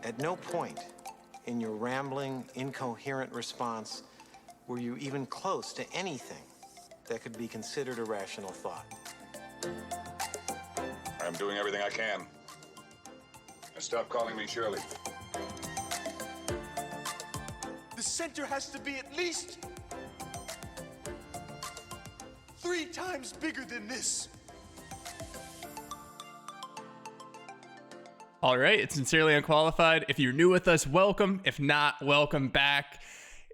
At no point in your rambling, incoherent response were you even close to anything that could be considered a rational thought. I'm doing everything I can. Now stop calling me Shirley. The center has to be at least 3 times bigger than this. All right, it's Sincerely Unqualified. If you're new with us, welcome. If not, welcome back.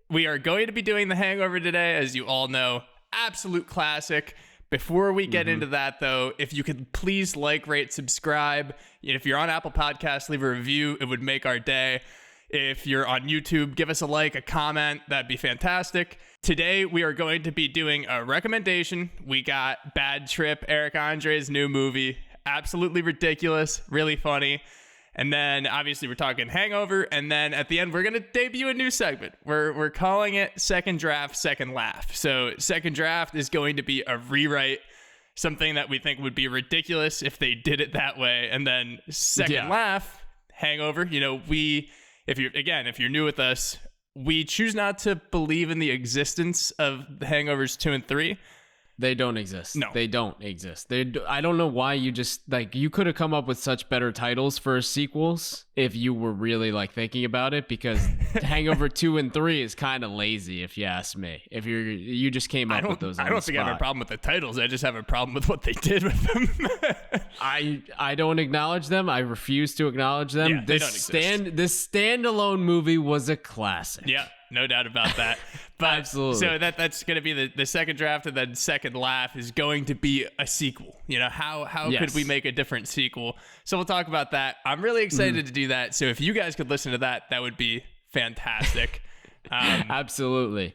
We are going to be doing The Hangover today, as you all know. Absolute classic. Before we get into that, though, if you could please like, rate, subscribe. If you're on Apple Podcasts, leave a review. It would make our day. If you're on YouTube, give us a like, a comment. That'd be fantastic. Today, we are going to be doing a recommendation. We got Bad Trip, Eric Andre's new movie. Absolutely ridiculous, really funny. And then, obviously, we're talking Hangover. And then, at the end, we're going to debut a new segment. We're calling it Second Draft, Second Laugh. So, Second Draft is going to be a rewrite, something that we think would be ridiculous if they did it that way. And then, Second Laugh, Hangover. If you're new with us, we choose not to believe in the existence of the Hangovers 2 and 3. They don't exist. No. They don't exist. I don't know why you just, you could have come up with such better titles for sequels if you were really, thinking about it, because Hangover 2 and 3 is kind of lazy, if you ask me. If you just came up with those on I don't the think I have a spot. problem with the titles. I just have a problem with what they did with them. I don't acknowledge them. I refuse to acknowledge them. Yeah, they don't exist. This standalone movie was a classic. Yeah, no doubt about that. But Absolutely. So that's going to be the second draft, and then Second Laugh is going to be a sequel. How Yes. could we make a different sequel? So we'll talk about that. I'm really excited to do that. So if you guys could listen to that would be fantastic. Absolutely.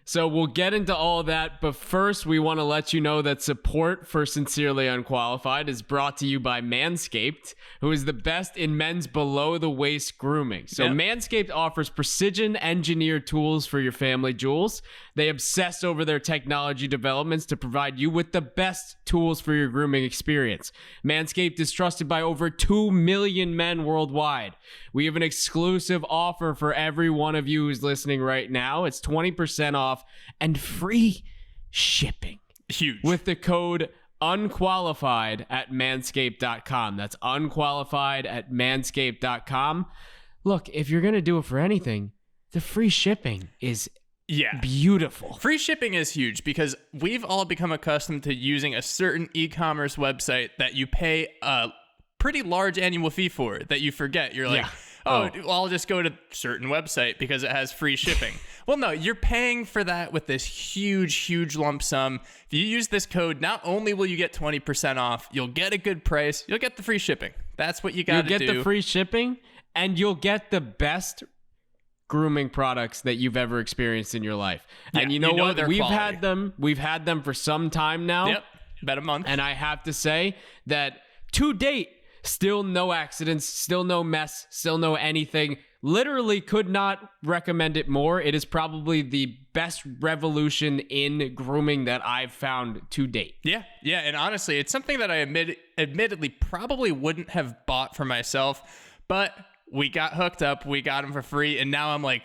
So we'll get into all of that, but first we want to let you know that support for Sincerely Unqualified is brought to you by Manscaped, who is the best in men's below-the-waist grooming. So Yep. Manscaped offers precision-engineered tools for your family jewels. They obsess over their technology developments to provide you with the best tools for your grooming experience. Manscaped is trusted by over 2 million men worldwide. We have an exclusive offer for every one of you who's listening right now. It's 20% off and free shipping Huge. with the code unqualified at manscaped.com. That's unqualified at manscaped.com. Look, if you're going to do it for anything, the free shipping is beautiful. Free shipping is huge because we've all become accustomed to using a certain e-commerce website that you pay a pretty large annual fee for, that you forget. You're like, well, I'll just go to a certain website because it has free shipping. Well, no, you're paying for that with this huge lump sum. If you use this code, not only will you get 20% off, you'll get a good price, you'll get the free shipping. That's what you got to do. You'll get the free shipping, and you'll get the best grooming products that you've ever experienced in your life. Yeah, and you know what? they're quality. We've had them for some time now. Yep, about a month. And I have to say that to date, still no accidents, still no mess, still no anything. Literally could not recommend it more. It is probably the best revolution in grooming that I've found to date. Yeah, and honestly, it's something that I admittedly probably wouldn't have bought for myself, but we got hooked up, we got them for free, and now I'm like,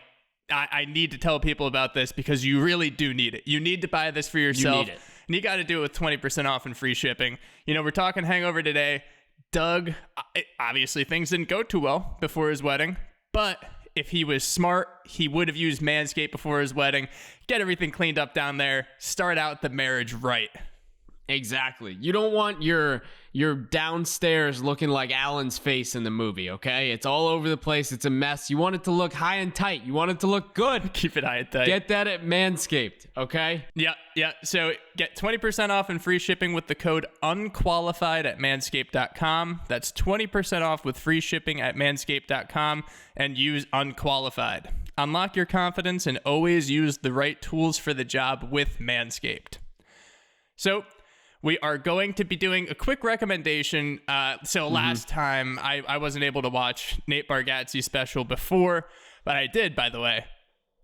I need to tell people about this because you really do need it. You need to buy this for yourself. You need it. And you got to do it with 20% off and free shipping. We're talking Hangover today. Doug, obviously things didn't go too well before his wedding, but if he was smart, he would have used Manscaped before his wedding, get everything cleaned up down there, start out the marriage right. Exactly. You don't want your downstairs looking like Alan's face in the movie, okay? It's all over the place. It's a mess. You want it to look high and tight. You want it to look good. Keep it high and tight. Get that at Manscaped, okay? Yeah. So get 20% off and free shipping with the code unqualified at manscaped.com. That's 20% off with free shipping at manscaped.com and use unqualified. Unlock your confidence and always use the right tools for the job with Manscaped. So we are going to be doing a quick recommendation. Last time I wasn't able to watch Nate Bargatze's special before, but I did, by the way.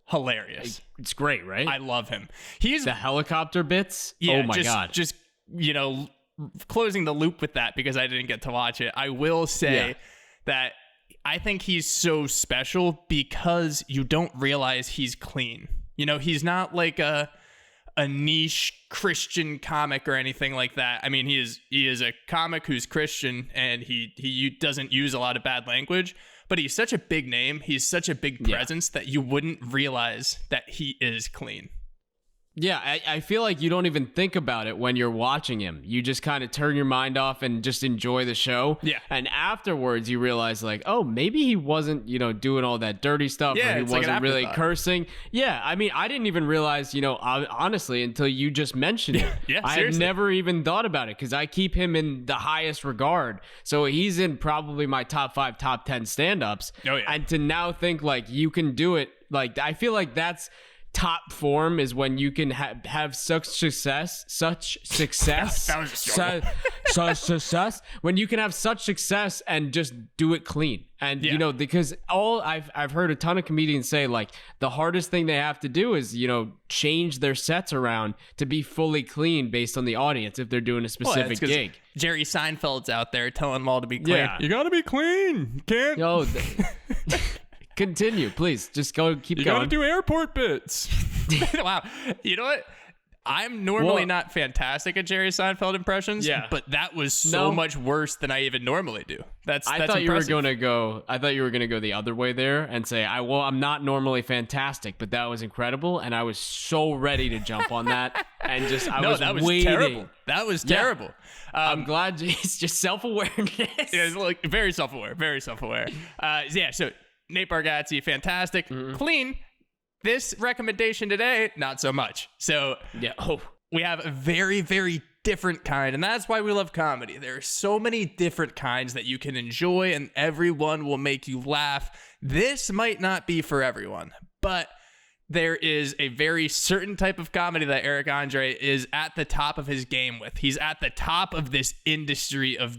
Hilarious. It's great, right? I love him. He's the helicopter bits. Yeah, oh my God. Just, closing the loop with that because I didn't get to watch it. I will say that I think he's so special because you don't realize he's clean. You know, he's not like a niche Christian comic or anything like that. I mean, he is a comic who's Christian, and he doesn't use a lot of bad language, but he's such a big name. He's such a big presence that you wouldn't realize that he is clean. Yeah, I feel like you don't even think about it when you're watching him. You just kind of turn your mind off and just enjoy the show. Yeah. And afterwards, you realize, like, oh, maybe he wasn't, doing all that dirty stuff. Yeah, or he it's like wasn't an really afterthought. cursing. Yeah, I mean, I didn't even realize, honestly, until you just mentioned it. Yeah, I had seriously. never even thought about it because I keep him in the highest regard. So he's in probably my top 5, top 10 stand-ups. Oh, yeah. And to now think, like, you can do it, like, I feel like that's top form is when you can have such success That was just horrible. such success when you can have such success and just do it clean. And because I've heard a ton of comedians say, like, the hardest thing they have to do is change their sets around to be fully clean based on the audience if they're doing a specific gig. Jerry Seinfeld's out there telling them all to be clean. Yeah. You gotta be clean. You can't. Yo, continue, please. Just keep You going. gotta do airport bits. Wow. You know what? I'm normally not fantastic at Jerry Seinfeld impressions, but that was so much worse than I even normally do. That's I thought impressive. you were gonna go the other way there and say, I'm not normally fantastic, but that was incredible, and I was so ready to jump on that, and just that was waiting. terrible. That was terrible. I'm glad it's just self-awareness. Yeah, it's like very self-aware, very self-aware. So Nate Bargatze, fantastic, clean. This recommendation today, not so much. So we have a very, very different kind, and that's why we love comedy. There are so many different kinds that you can enjoy, and everyone will make you laugh. This might not be for everyone, but there is a very certain type of comedy that Eric Andre is at the top of his game with. He's at the top of this industry of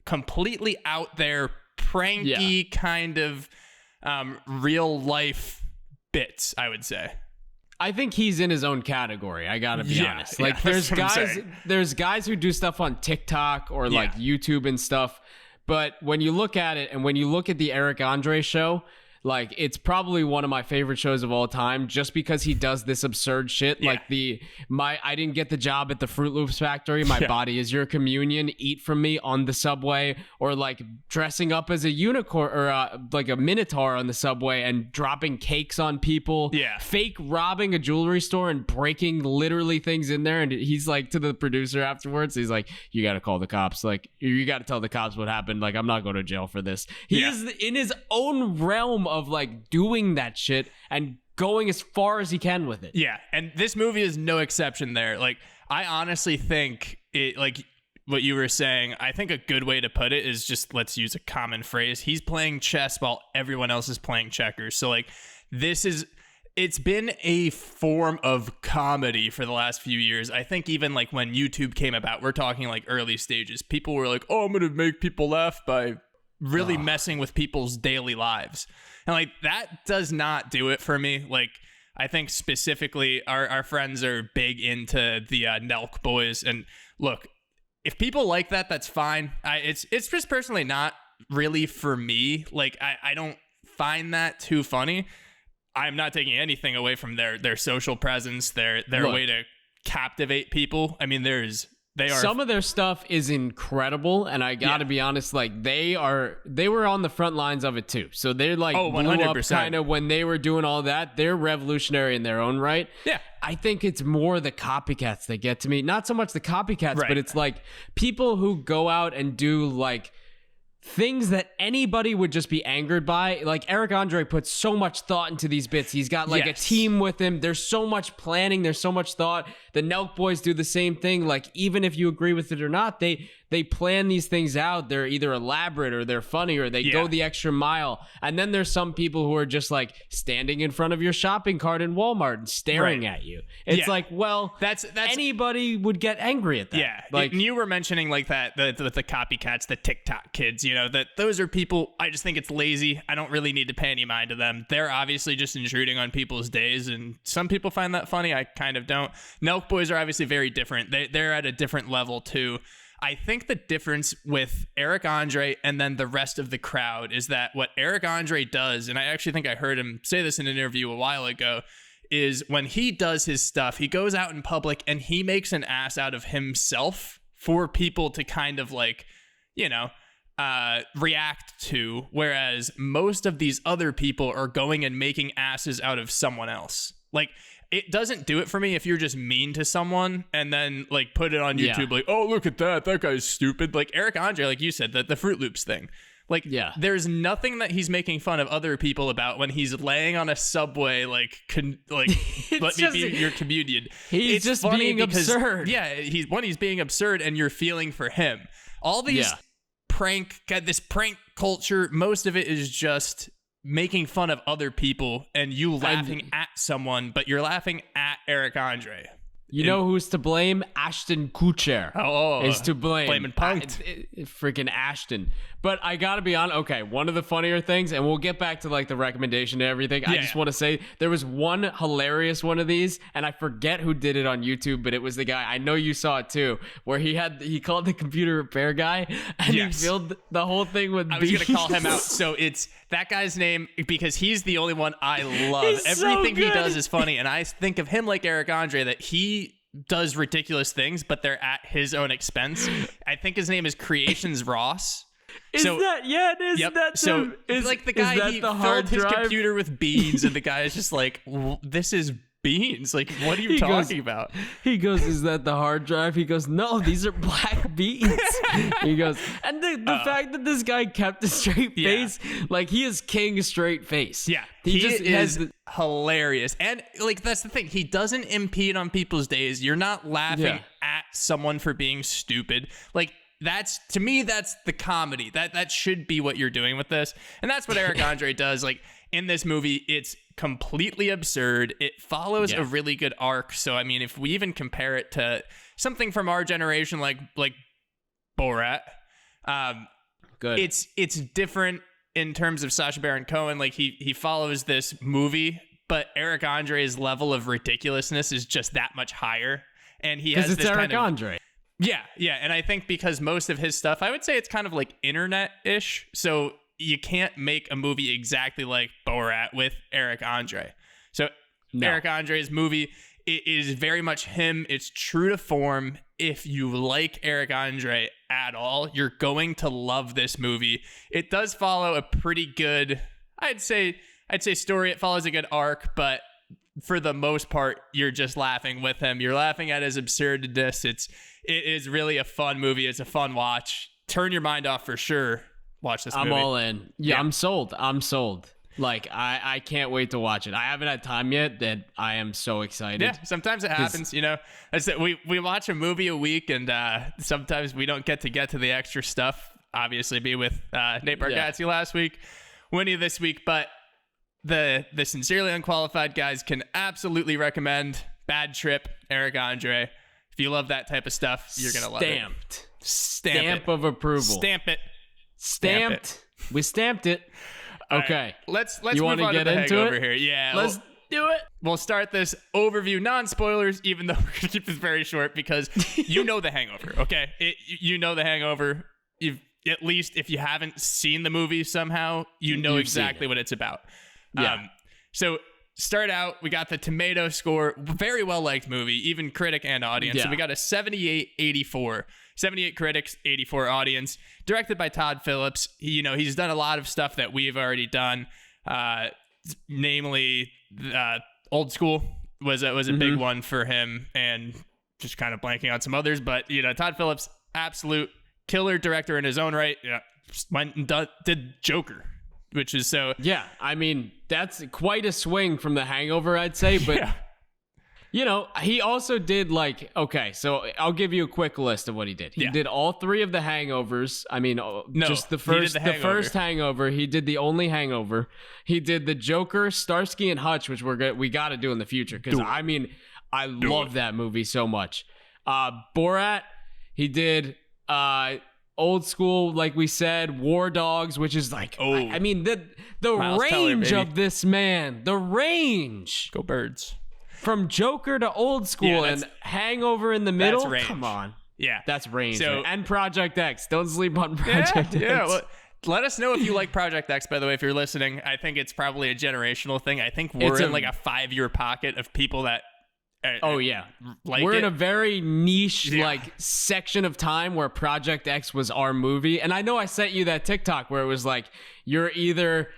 completely out there, pranky kind of real life bits, I would say. I think he's in his own category. I gotta be honest. Like, that's what I'm there's guys who do stuff on TikTok or like YouTube and stuff. But when you look at it, and when you look at the Eric Andre show, like, it's probably one of my favorite shows of all time, just because he does this absurd shit. Like I didn't get the job at the Fruit Loops factory. My body is your communion. Eat from me on the subway, or like dressing up as a unicorn or like a minotaur on the subway and dropping cakes on people. Yeah. Fake robbing a jewelry store and breaking literally things in there. And he's like to the producer afterwards, he's like, "You got to call the cops. Like, you got to tell the cops what happened. Like, I'm not going to jail for this." He is in his own realm of like doing that shit and going as far as he can with it. Yeah, and this movie is no exception there. Like, I honestly think it, like what you were saying, I think a good way to put it is just, let's use a common phrase. He's playing chess while everyone else is playing checkers. So like, it's been a form of comedy for the last few years. I think even like when YouTube came about, we're talking like early stages, people were like, "Oh, I'm going to make people laugh by really messing with people's daily lives." And like, that does not do it for me. Like, I think specifically our friends are big into the Nelk boys. And look, if people like that, that's fine. It's just personally not really for me. Like, I don't find that too funny. I'm not taking anything away from their social presence, their way to captivate people. I mean, some of their stuff is incredible, and I gotta be honest, like, they were on the front lines of it too. So they're like, 100%. blew up kind of when they were doing all that. They're revolutionary in their own right. Yeah. I think it's more the copycats that get to me. Not so much the copycats, but it's like people who go out and do like things that anybody would just be angered by. Like, Eric Andre puts so much thought into these bits. He's got like a team with him. There's so much planning. There's so much thought. The Nelk boys do the same thing. Like, even if you agree with it or not, they plan these things out. They're either elaborate or they're funny or they go the extra mile. And then there's some people who are just like standing in front of your shopping cart in Walmart and staring at you. It's like, well, that's anybody would get angry at that. Yeah. Like, and you were mentioning like that, the copycats, the TikTok kids, that those are people, I just think it's lazy. I don't really need to pay any mind to them. They're obviously just intruding on people's days, and some people find that funny. I kind of don't. Nelk boys are obviously very different. They're at a different level too. I think the difference with Eric Andre and then the rest of the crowd is that what Eric Andre does, and I actually think I heard him say this in an interview a while ago, is when he does his stuff, he goes out in public and he makes an ass out of himself for people to kind of like, you know, react to, whereas most of these other people are going and making asses out of someone else. Like, it doesn't do it for me if you're just mean to someone and then like put it on YouTube, like, oh, look at that guy's stupid. Like Eric Andre, like you said, the Fruit Loops thing. Like, there's nothing that he's making fun of other people about when he's laying on a subway, like let me be your comedian. He's just being absurd. Yeah, he's being absurd, and you're feeling for him. All these this prank culture, most of it is just making fun of other people and you laughing at someone, but you're laughing at Eric Andre. You know who's to blame? Ashton Kutcher is to blame. Blaming punked. Freaking Ashton. But I gotta be honest. Okay, one of the funnier things, and we'll get back to like the recommendation and everything. I just want to say there was one hilarious one of these, and I forget who did it on YouTube, but it was the guy, I know you saw it too, where he called the computer repair guy, and he filled the whole thing with beans. I was gonna call him out. So it's that guy's name because he's the only one I love. Everything he does is funny, and I think of him like Eric Andre, that he does ridiculous things, but they're at his own expense. I think his name is Creations Ross. Is that yep. that so is, like the guy, he filled his computer with beans, and the guy is just like, this is beans. Like, what are you talking about? He goes, is that the hard drive? He goes, no, these are black beans. He goes, and the fact that this guy kept a straight face, like he is king straight face. Yeah, he just is hilarious. And like, that's the thing, he doesn't impede on people's days. You're not laughing at someone for being stupid. Like, that's, to me, that's the comedy. That should be what you're doing with this. And that's what Eric Andre does. Like, in this movie, it's completely absurd. It follows a really good arc. So, I mean, if we even compare it to something from our generation, like Borat, good. It's different in terms of Sacha Baron Cohen. Like, he follows this movie, but Eric Andre's level of ridiculousness is just that much higher. And he has this Eric kind of Andre. Yeah. And I think because most of his stuff, I would say it's kind of like internet-ish. So you can't make a movie exactly like Borat with Eric Andre. So Eric Andre's movie, it is very much him. It's true to form. If you like Eric Andre at all, you're going to love this movie. It does follow a pretty good, I'd say story. It follows a good arc, but for the most part, you're just laughing with him. You're laughing at his absurdness. It is really a fun movie. It's a fun watch. Turn your mind off for sure. Watch this movie. I'm all in. Yeah, I'm sold. Like, I can't wait to watch it. I haven't had time yet, that I am so excited. Yeah, sometimes it happens, you know. We watch a movie a week, and sometimes we don't get to the extra stuff. Obviously, be with Nate Bargatze last week, Winnie this week, but the Sincerely Unqualified guys can absolutely recommend Bad Trip, Eric Andre. If you love that type of stuff, you're going to love it. Stamp of approval. Stamp it. Stamped. We stamped it. Okay. Right, let's you move on get to the into Hangover it? here. Yeah. Let's do it. We'll start this overview, non-spoilers, even though we're going to keep this very short because you know the Hangover, okay? You know the Hangover. At least if you haven't seen the movie somehow, you know exactly what it's about. Yeah. So start out, we got the tomato score, very well-liked movie, even critic and audience. Yeah. So we got a 78-84. 78 critics, 84 audience. Directed by Todd Phillips. He's done a lot of stuff that we've already done. Namely, Old School was a big one for him, and just kind of blanking on some others. But Todd Phillips, absolute killer director in his own right. Yeah, went and did Joker, which is so. Yeah, I mean that's quite a swing from The Hangover, I'd say. But he also did so I'll give you a quick list of what he did. He did all three of the Hangovers. I mean, just the first Hangover. He did the only Hangover. He did the Joker, Starsky and Hutch, which we got to do in the future because I love that movie so much. Borat, he did Old School, like we said, War Dogs, which is the Miles range Teller, of this man, the range. Go Birds. From Joker to Old School and Hangover in the middle. Range. Come on. Yeah. That's range. So- and Project X. Don't sleep on Project X. Yeah, well, let us know if you like Project X, by the way, if you're listening. I think it's probably a generational thing. I think we're in like a 5-year pocket of people that Oh yeah, like we're in it. a very niche like section of time where Project X was our movie, and I know I sent you that TikTok where it was like you're either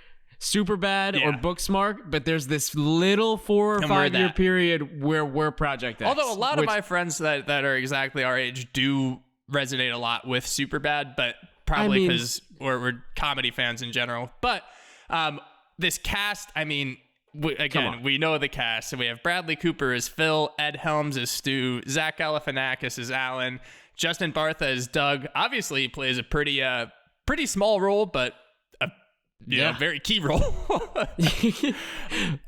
Superbad or Booksmart, but there's this little 4 or 5 year period where we're Project X. Although a lot of my friends that are exactly our age do resonate a lot with Superbad, but probably because we're comedy fans in general. But this cast, I mean. We know the cast. So we have Bradley Cooper as Phil, Ed Helms as Stu, Zach Galifianakis as Alan, Justin Bartha as Doug. Obviously, he plays a pretty small role, but a very key role.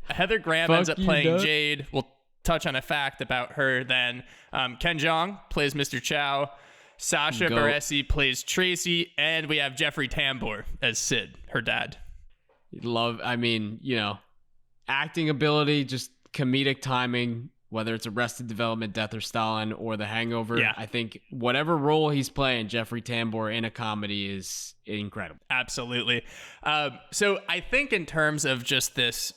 Heather Graham ends up playing Jade. We'll touch on a fact about her then. Ken Jeong plays Mr. Chow. Sasha Baresi plays Tracy, and we have Jeffrey Tambor as Sid, her dad. Acting ability, just comedic timing, whether it's Arrested Development, Death or Stalin, or The Hangover. Yeah. I think whatever role he's playing, Jeffrey Tambor in a comedy is incredible. Absolutely. So I think in terms of just this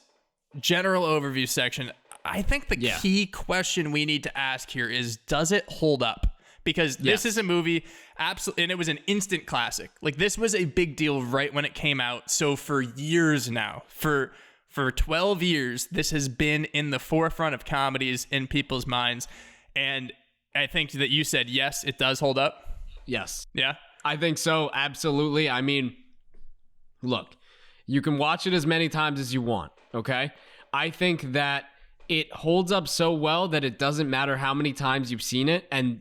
general overview section, I think the key question we need to ask here is, does it hold up? Because this is a movie, absolutely, and it was an instant classic. Like, this was a big deal right when it came out. So for years now, for 12 years, this has been in the forefront of comedies in people's minds. And I think that you said, yes, it does hold up. Yes. Yeah? I think so. Absolutely. I mean, look, you can watch it as many times as you want. Okay. I think that it holds up so well that it doesn't matter how many times you've seen it. And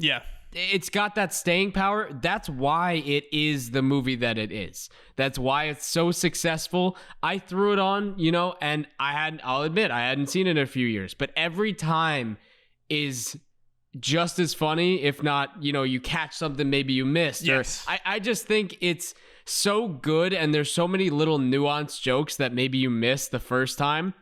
it's got that staying power. That's why it is the movie that it is. That's why it's so successful. I threw it on, and I'll admit, I hadn't seen it in a few years, but every time is just as funny, if not, you catch something maybe you missed. Yes. Or I just think it's so good, and there's so many little nuanced jokes that maybe you missed the first time.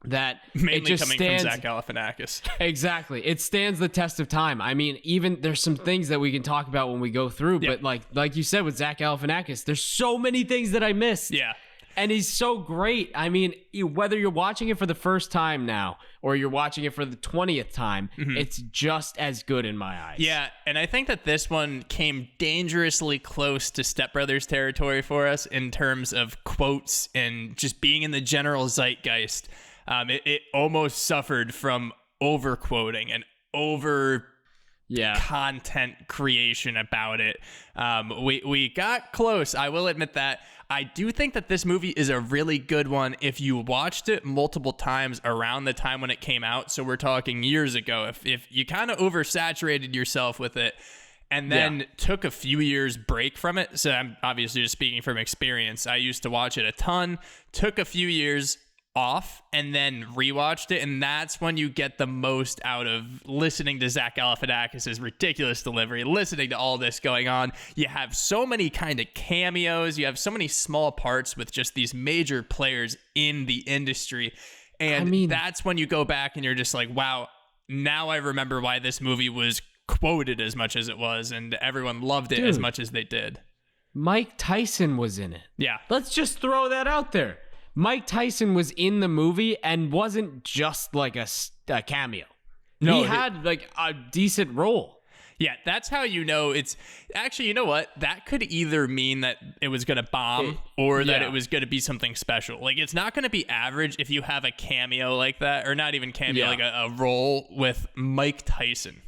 That mainly it just coming stands, from Zach Galifianakis. Exactly. It stands the test of time. I mean, even there's some things that we can talk about when we go through, but like you said with Zach Galifianakis, there's so many things that I missed. Yeah. And he's so great. I mean, whether you're watching it for the first time now or you're watching it for the 20th time, it's just as good in my eyes. Yeah, and I think that this one came dangerously close to Step Brothers territory for us in terms of quotes and just being in the general zeitgeist. It almost suffered from over quoting and over content creation about it. We got close. I will admit that. I do think that this movie is a really good one if you watched it multiple times around the time when it came out. So we're talking years ago. If you kind of oversaturated yourself with it and then took a few years break from it. So I'm obviously just speaking from experience. I used to watch it a ton, took a few years off and then rewatched it, and that's when you get the most out of listening to Zach Galifianakis' ridiculous delivery, listening to all this going on. You have so many kind of cameos, you have so many small parts with just these major players in the industry, and that's when you go back and you're just like, wow, now I remember why this movie was quoted as much as it was and everyone loved it as much as they did. Mike Tyson was in it. Yeah. Let's just throw that out there. Mike Tyson was in the movie and wasn't just like a cameo. No, he had like a decent role. Yeah, that's how you know it's actually, you know what? That could either mean that it was going to bomb or that it was going to be something special. Like, it's not going to be average if you have a cameo like that, or not even cameo, like a role with Mike Tyson.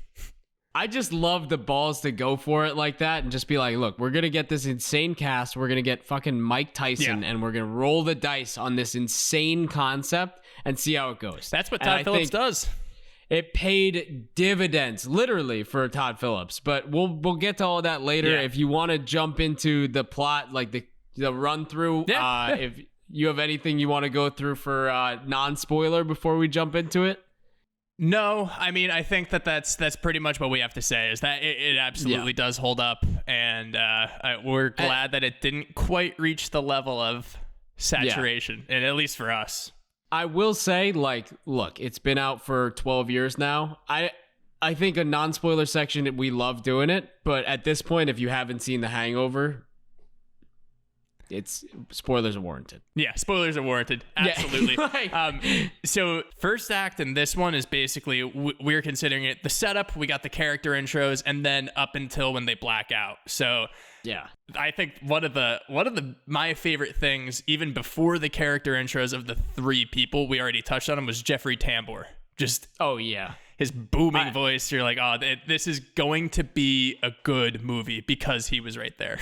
I just love the balls to go for it like that and just be like, look, we're going to get this insane cast. We're going to get fucking Mike Tyson and we're going to roll the dice on this insane concept and see how it goes. That's what Todd Phillips does. It paid dividends, literally, for Todd Phillips. But we'll get to all that later. If you want to jump into the plot, like the run through, if you have anything you want to go through for non-spoiler before we jump into it. No, I mean, I think that's pretty much what we have to say, is that it absolutely does hold up, and we're glad that it didn't quite reach the level of saturation, and at least for us. I will say, like, look, it's been out for 12 years now. I think a non-spoiler section, we love doing it, but at this point, if you haven't seen The Hangover, it's spoilers are warranted. Yeah, spoilers are warranted. Absolutely. Yeah. So first act in this one is basically, we're considering it the setup. We got the character intros, and then up until when they black out. So Yeah. I think one of my favorite things, even before the character intros of the three people we already touched on, was Jeffrey Tambor. Just Oh, yeah. his booming voice. You're like, oh, this is going to be a good movie because he was right there.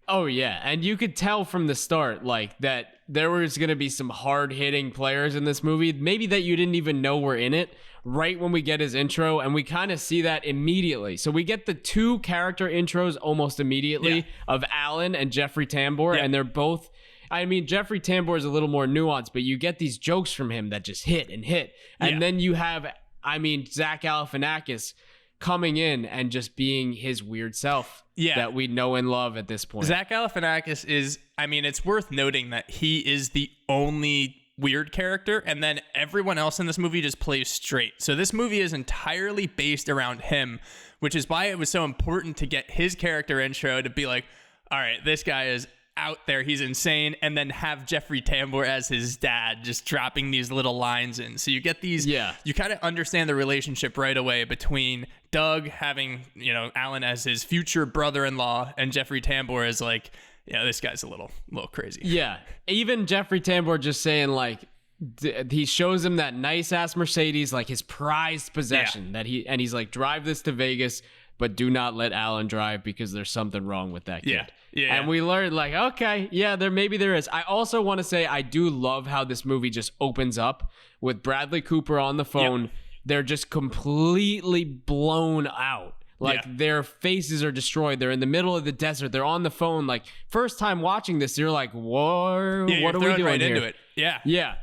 Oh, yeah. And you could tell from the start, like, that there was going to be some hard-hitting players in this movie, maybe that you didn't even know were in it, right when we get his intro, and we kind of see that immediately. So we get the two character intros almost immediately of Alan and Jeffrey Tambor, and they're both... I mean, Jeffrey Tambor is a little more nuanced, but you get these jokes from him that just hit and hit. And then you have, Zach Galifianakis coming in and just being his weird self that we know and love at this point. Zach Galifianakis is, it's worth noting that he is the only weird character, and then everyone else in this movie just plays straight. So this movie is entirely based around him, which is why it was so important to get his character intro to be like, all right, this guy is out there, he's insane, and then have Jeffrey Tambor as his dad just dropping these little lines in. So you get these, you kind of understand the relationship right away between Doug having, Alan as his future brother-in-law, and Jeffrey Tambor is like, this guy's a little crazy. Yeah. Even Jeffrey Tambor just saying, like, he shows him that nice ass Mercedes, like his prized possession, and he's like, drive this to Vegas, but do not let Alan drive because there's something wrong with that kid. Yeah. And we learned, like, okay, there is. I also want to say I do love how this movie just opens up with Bradley Cooper on the phone. Yep. They're just completely blown out. Like, their faces are destroyed. They're in the middle of the desert. They're on the phone. Like, first time watching this, you're like, whoa, what are we doing right here? Into it. Yeah. Yeah.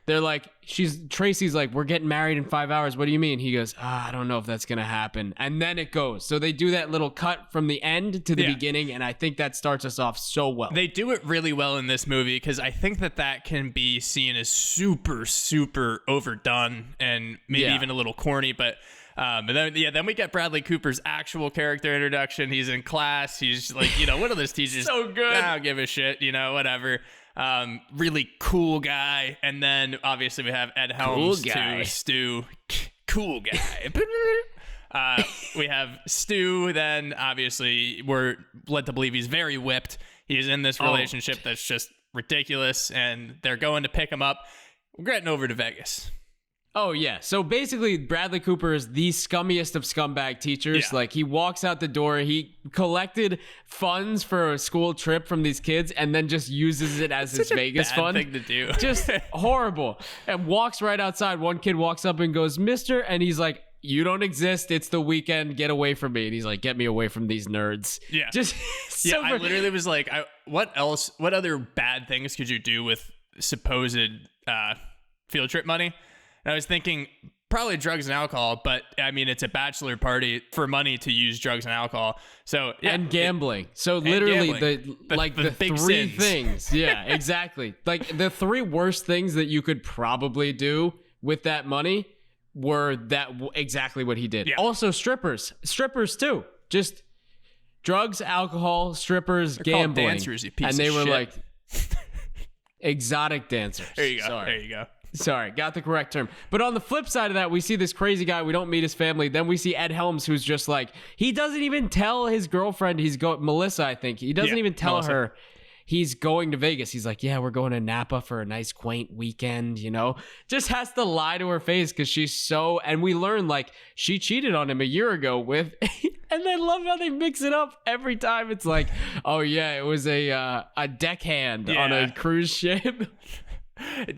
They're like, Tracy's like, we're getting married in 5 hours. What do you mean? He goes, I don't know if that's going to happen. And then it goes. So they do that little cut from the end to the beginning. And I think that starts us off so well. They do it really well in this movie because I think that can be seen as super, super overdone and maybe even a little corny. But then we get Bradley Cooper's actual character introduction. He's in class. He's like, what are those teachers? So good. I don't give a shit, whatever. Really cool guy. And then obviously we have Ed Helms to Stu. Cool guy. We have Stu. Then obviously we're led to believe he's very whipped. He's in this relationship that's just ridiculous, and they're going to pick him up. We're getting over to Vegas. Oh, yeah. So basically, Bradley Cooper is the scummiest of scumbag teachers. Yeah. Like, he walks out the door, he collected funds for a school trip from these kids, and then just uses it as his Vegas fund. Thing to do. Just horrible. And walks right outside. One kid walks up and goes, "Mister," and he's like, "You don't exist. It's the weekend. Get away from me." And he's like, "Get me away from these nerds." Yeah. Just I literally was like, what other bad things could you do with supposed field trip money? And I was thinking probably drugs and alcohol, but it's a bachelor party for money to use drugs and alcohol. So and gambling. So literally the big three sins. things. Yeah, exactly. Like the three worst things that you could probably do with that money were exactly what he did. Yeah. Also strippers too. Just drugs, alcohol, strippers, They're called gambling. dancers, you piece and they of were shit. like exotic dancers. There you go. Sorry. There you go. Sorry, got the correct term. But on the flip side of that, we see this crazy guy. We don't meet his family. Then we see Ed Helms, who's just like, he doesn't even tell his girlfriend Melissa, I think. He doesn't even tell her he's going to Vegas. He's like, yeah, we're going to Napa for a nice, quaint weekend, Just has to lie to her face because she's so... And we learn, like, she cheated on him a year ago with... And I love how they mix it up every time. It's like, oh, yeah, it was a deckhand on a cruise ship.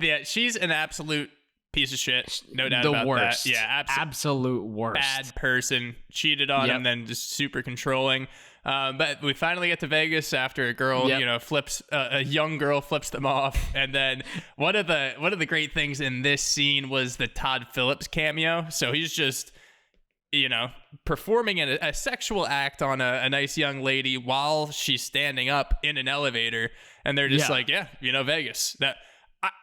Yeah, she's an absolute piece of shit. No doubt the about worst. that. Yeah, absolute worst. Bad person. Cheated on him, then just super controlling. But we finally get to Vegas after a girl, flips a young girl flips them off, and then one of the great things in this scene was the Todd Phillips cameo. So he's just performing a sexual act on a nice young lady while she's standing up in an elevator, and they're just like, Vegas. That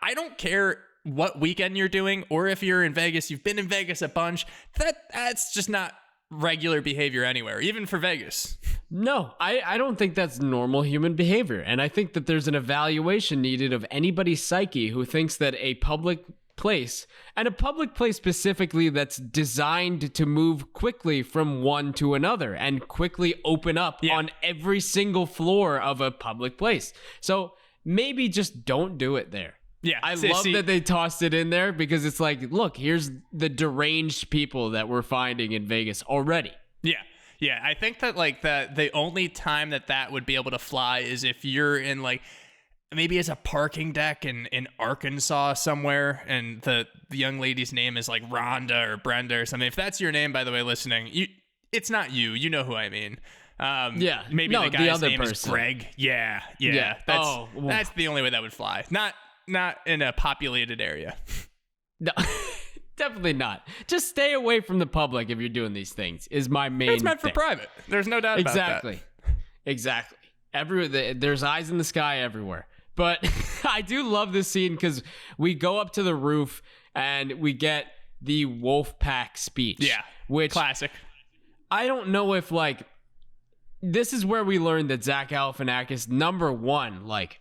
I don't care what weekend you're doing, or if you're in Vegas, you've been in Vegas a bunch, that's just not regular behavior anywhere, even for Vegas. No, I don't think that's normal human behavior. And I think that there's an evaluation needed of anybody's psyche who thinks that a public place, and a public place specifically that's designed to move quickly from one to another and quickly open up on every single floor of a public place. So maybe just don't do it there. Yeah, I love that they tossed it in there because it's like, look, here's the deranged people that we're finding in Vegas already. Yeah, I think that like the only time that would be able to fly is if you're in like maybe it's a parking deck in Arkansas somewhere, and the young lady's name is like Rhonda or Brenda or something. If that's your name, by the way, listening, it's not you. You know who I mean. Maybe the guy's name is Greg. Yeah. That's the only way that would fly. Not in a populated area. No, definitely not. Just stay away from the public if you're doing these things. Is my main. It's meant for private. There's no doubt about that. Exactly. There's eyes in the sky everywhere. But I do love this scene because we go up to the roof and we get the wolf pack speech. Yeah, which classic. I don't know if like this is where we learned that Zach Galifianakis, number one, like,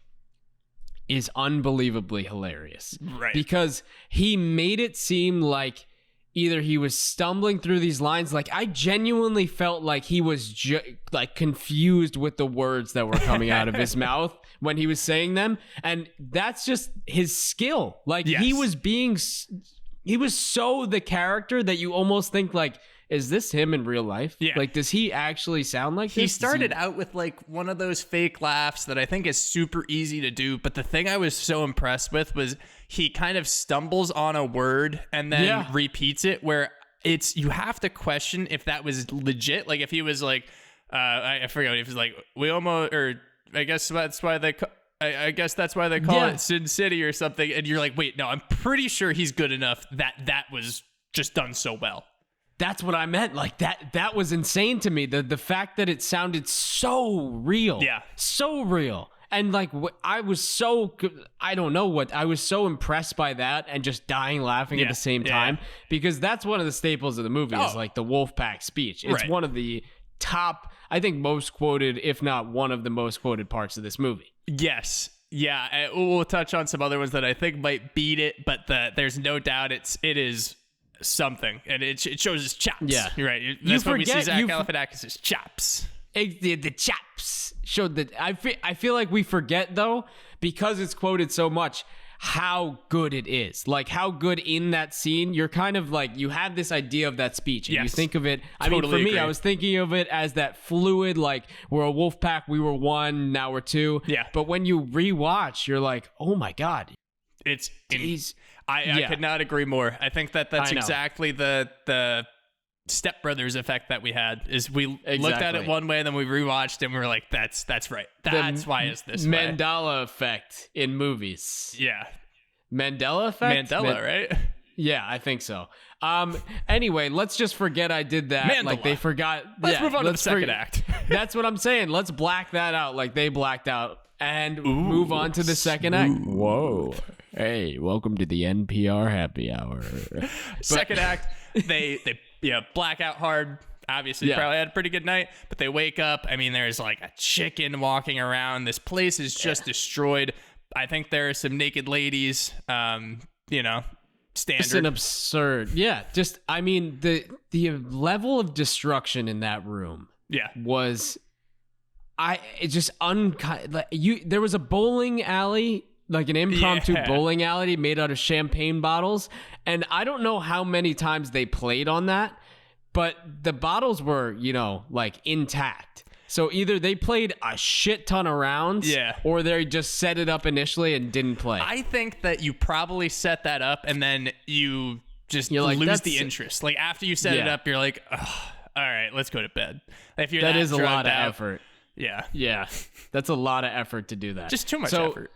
is unbelievably hilarious. Right. Because he made it seem like either he was stumbling through these lines, like I genuinely felt like he was like confused with the words that were coming out of his mouth when he was saying them, and that's just his skill. Like he was so the character that you almost think like, is this him in real life? Yeah. Like, does he actually sound like this? He started out with like one of those fake laughs that I think is super easy to do. But the thing I was so impressed with was he kind of stumbles on a word and then repeats it, where you have to question if that was legit. Like if he was like, I forget if he was like, I guess that's why they call it Sin City or something. And you're like, wait, no, I'm pretty sure he's good enough that was just done so well. That's what I meant. Like that was insane to me. The fact that it sounded so real. Yeah. So real. And like I was so impressed by that and just dying laughing at the same time, because that's one of the staples of the movie is like the Wolfpack speech. It's one of the top, I think, most quoted, if not one of the most quoted parts of this movie. Yes. Yeah. We'll touch on some other ones that I think might beat it, but there's no doubt it is something, and it shows his chops. Yeah, you're right. That's when we see Zach Galifianakis' chops. The chops showed that. I feel like we forget though, because it's quoted so much, how good it is. Like how good in that scene. You're kind of like, you have this idea of that speech, and you think of it. I mean, for me, I was thinking of it as that fluid, like we're a wolf pack, we were one, now we're two. Yeah. But when you rewatch, you're like, oh my god, I could not agree more. I think that's exactly the Step Brothers effect that we had. Is we looked at it one way, and then we rewatched, and we were like, "That's right. That's why it's this Mandela effect in movies." Yeah, Mandela effect. Right? Yeah, I think so. Anyway, let's just forget I did that. Mandela. Like they forgot. Let's move on to the second act. That's what I'm saying. Let's black that out, like they blacked out, and move on to the second act. Whoa. Hey, welcome to the NPR happy hour. Second act, they black out hard. Obviously, probably had a pretty good night, but they wake up. I mean, there's like a chicken walking around. This place is just destroyed. I think there are some naked ladies. Standard. It's an absurd. Yeah, just I mean the level of destruction in that room. Yeah, was there was a bowling alley. Like an impromptu bowling alley made out of champagne bottles. And I don't know how many times they played on that, but the bottles were, like intact. So either they played a shit ton of rounds, or they just set it up initially and didn't play. I think that you probably set that up and then you just lose the interest. Like after you set it up, you're like, oh, all right, let's go to bed. If you're that is a lot of out, effort. Yeah. Yeah. That's a lot of effort to do that. Just too much effort.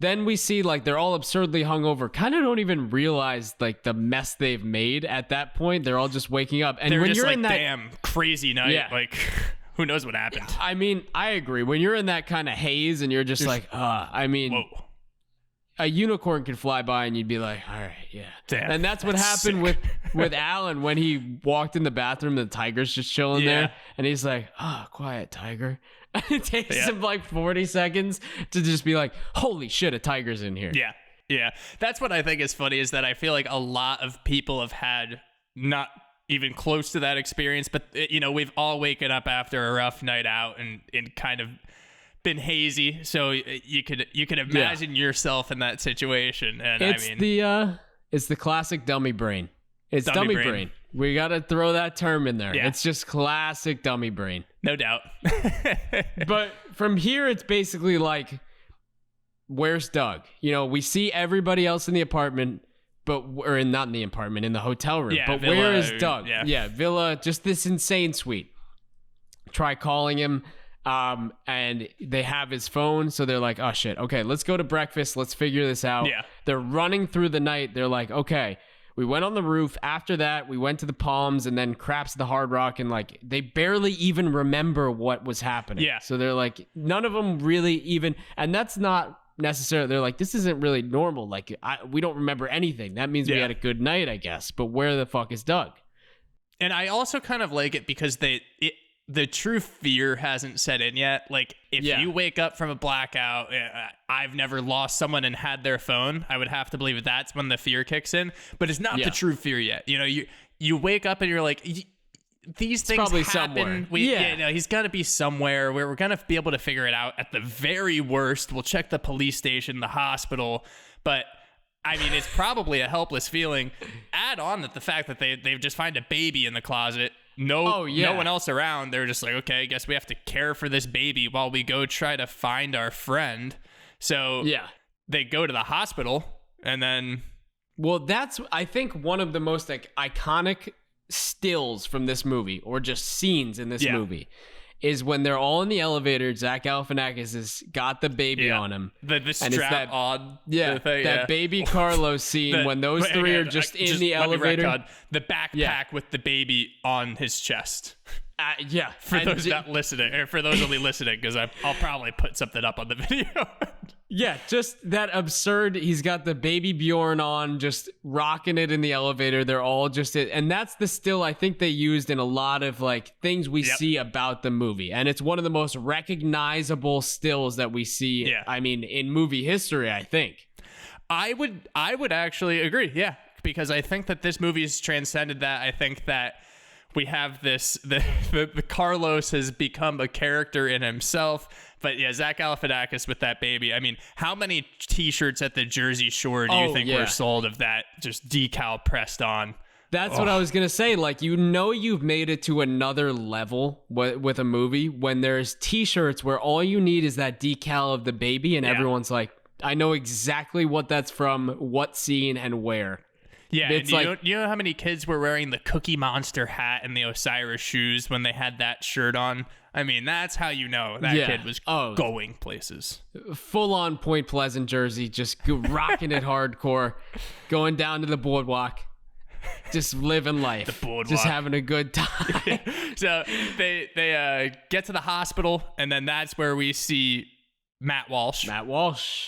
Then we see like they're all absurdly hungover. Kind of don't even realize like the mess they've made at that point. They're all just waking up, and they're when just you're like, in that damn crazy night, like who knows what happened. I mean, I agree. When you're in that kind of haze and you're just like, I mean, whoa. a unicorn could fly by and you'd be like, all right, yeah. Damn, and that's what happened with Alan when he walked in the bathroom. The tiger's just chilling there, and he's like, quiet tiger. It takes him like 40 seconds to just be like, holy shit, a tiger's in here. Yeah. That's what I think is funny, is that I feel like a lot of people have had not even close to that experience, but we've all waken up after a rough night out and kind of been hazy, so you could imagine yourself in that situation. And it's the classic dummy brain. It's dummy brain. We gotta throw that term in there. It's just classic dummy brain, no doubt. But from here, it's basically like, where's Doug? We see everybody else in the apartment, not in the apartment, in the hotel room. But Villa, where is Doug? Villa, just this insane suite. Try calling him. And they have his phone, so they're like, oh shit, okay, let's go to breakfast, let's figure this out. They're running through the night. They're like, okay, we went on the roof. After that, we went to the Palms and then Craps the Hard Rock, and like they barely even remember what was happening. So they're like, none of them really even, and that's not necessarily, they're like, this isn't really normal, like we don't remember anything. That means we had a good night, I guess, but where the fuck is Doug? And I also kind of like it because the true fear hasn't set in yet. Like, if you wake up from a blackout, I've never lost someone and had their phone, I would have to believe that's when the fear kicks in. But it's not the true fear yet. You wake up and you're like, these things probably happen. Somewhere. He's got to be somewhere where we're going to be able to figure it out. At the very worst, we'll check the police station, the hospital. But I mean, it's probably a helpless feeling. Add on that the fact that they've just find a baby in the closet. No one else around. They're just like, okay, I guess we have to care for this baby while we go try to find our friend. So they go to the hospital, and then... Well, that's, I think, one of the most iconic stills from this movie, or just scenes in this movie, is when they're all in the elevator. Zach Galifianakis has got the baby on him. The strap on. Baby Carlos scene when those three are just in the elevator. The backpack with the baby on his chest. For those not listening, or for those only listening, because I'll probably put something up on the video. Just that absurd. He's got the baby Bjorn on, just rocking it in the elevator. They're all just it, and that's the still I think they used in a lot of like things we see about the movie, and it's one of the most recognizable stills that we see. I mean, in movie history, I think. I would actually agree. Because I think that this movie's transcended that. I think that we have the Carlos has become a character in himself. But Zach Galifianakis with that baby. I mean, how many T-shirts at the Jersey Shore do you think were sold of that just decal pressed on? That's what I was gonna say. Like, you've made it to another level with a movie when there's T-shirts where all you need is that decal of the baby, and everyone's like, I know exactly what that's from, what scene, and where. Yeah, it's you know how many kids were wearing the Cookie Monster hat and the Osiris shoes when they had that shirt on? I mean, that's how you know that kid was going places. Full on Point Pleasant jersey, just rocking it hardcore, going down to the boardwalk, just living life, the boardwalk, just having a good time. So they get to the hospital, and then that's where we see Matt Walsh,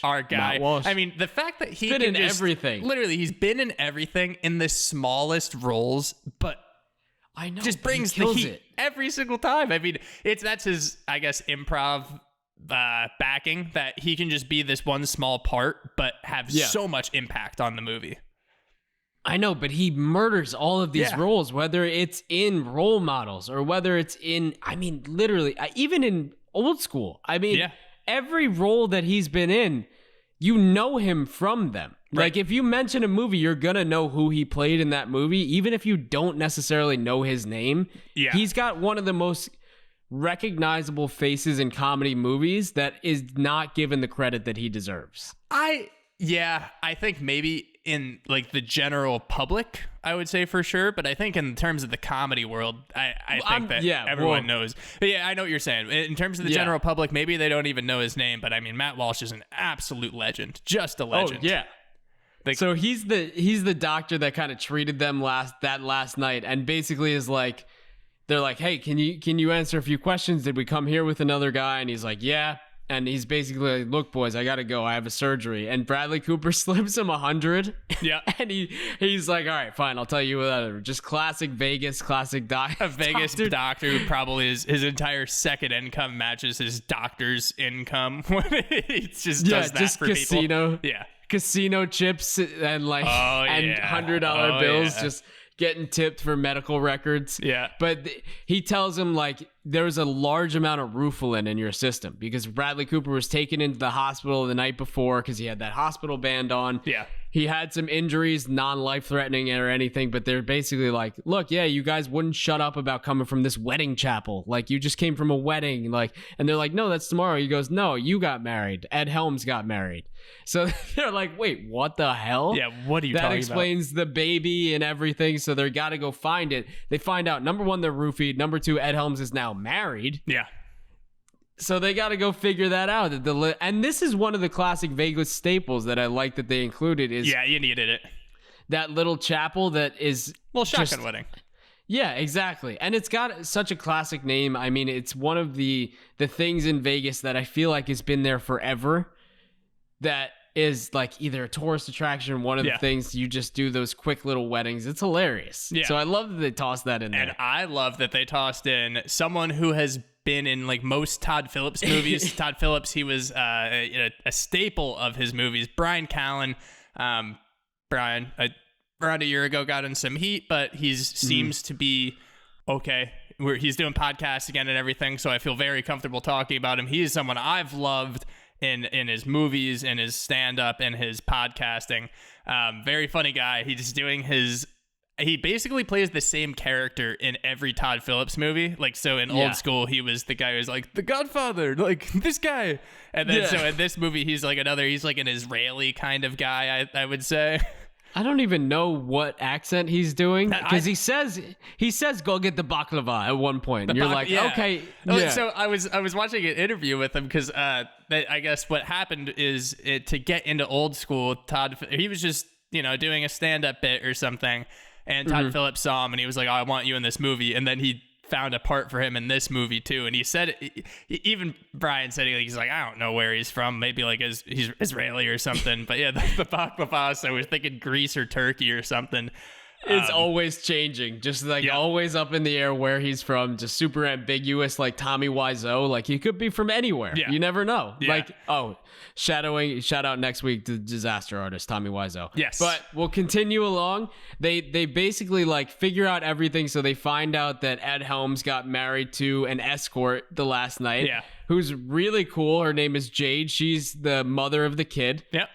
our guy. Matt Walsh. I mean, the fact that he's been in everything. Literally, he's been in everything in the smallest roles, but I know, just brings the heat every single time. I mean, that's his, I guess, improv backing, that he can just be this one small part, but have so much impact on the movie. I know, but he murders all of these roles, whether it's in Role Models or whether it's in, I mean, literally, even in Old School. I mean, every role that he's been in, you know him from them. Right. Like, if you mention a movie, you're going to know who he played in that movie, even if you don't necessarily know his name. Yeah. He's got one of the most recognizable faces in comedy movies that is not given the credit that he deserves. I think maybe in like the general public, I would say for sure. But I think in terms of the comedy world, I think that everyone knows. But yeah, I know what you're saying. In terms of the general public, maybe they don't even know his name. But I mean, Matt Walsh is an absolute legend. Just a legend. Oh, yeah. So he's the doctor that kind of treated them last night, and basically is like, they're like, hey, can you answer a few questions? Did we come here with another guy? And he's like, yeah. And he's basically like, look, boys, I got to go. I have a surgery. And Bradley Cooper slips him 100. Yeah. And he's like, all right, fine. I'll tell you whatever. Just classic Vegas, classic A Vegas doctor who probably his entire second income matches his doctor's income. He just does that just for casino. people. Yeah. Casino chips and like and $100 bills just getting tipped for medical records. Yeah. But he tells him like there's a large amount of Rufalin in your system because Bradley Cooper was taken into the hospital the night before because he had that hospital band on. Yeah. He had some injuries, non-life threatening or anything, but they're basically like, look, yeah, you guys wouldn't shut up about coming from this wedding chapel. Like, you just came from a wedding. Like, and they're like, no, that's tomorrow. He goes, no, you got married. Ed Helms got married. So they're like, wait, what the hell? Yeah, what are you talking about? That explains the baby and everything. So they got to go find it. They find out, number one, they're roofied. Number two, Ed Helms is now married. Yeah. So they got to go figure that out. And this is one of the classic Vegas staples that I like that they included is Yeah, you needed it. that little chapel that is Well, shotgun just- wedding. Yeah, exactly. And it's got such a classic name. I mean, it's one of the things in Vegas that I feel like has been there forever. That is like either a tourist attraction, one of the things you just do those quick little weddings. It's hilarious. Yeah. So I love that they tossed that in there. And I love that they tossed in someone who has been in like most Todd Phillips movies. Todd Phillips, he was a staple of his movies. Brian Callen, Brian, around a year ago got in some heat, but he seems to be okay. He's doing podcasts again and everything, so I feel very comfortable talking about him. He is someone I've loved in his movies, in his stand-up, and his podcasting. Very funny guy. He basically plays the same character in every Todd Phillips movie. Like, so in Old School, he was the guy who's like, the Godfather, like this guy. And then so in this movie, he's like an Israeli kind of guy, I would say. I don't even know what accent he's doing because he says go get the baklava at one point. And you're like, okay. Yeah. So I was watching an interview with him because I guess what happened is to get into Old School, he was just doing a stand-up bit or something. And Todd Phillips saw him and he was like, oh, I want you in this movie. And then he found a part for him in this movie too. And he said, even Brian said, he's like, I don't know where he's from. Maybe like he's Israeli or something. But yeah, the baklava, so we're thinking Greece or Turkey or something. It's always changing, just like always up in the air where he's from, just super ambiguous, like Tommy Wiseau. Like he could be from anywhere. Yeah. You never know. Yeah. Like, shout out next week to disaster artist Tommy Wiseau. Yes. But we'll continue along. They basically like figure out everything. So they find out that Ed Helms got married to an escort the last night. Yeah. Who's really cool. Her name is Jade. She's the mother of the kid. Yeah.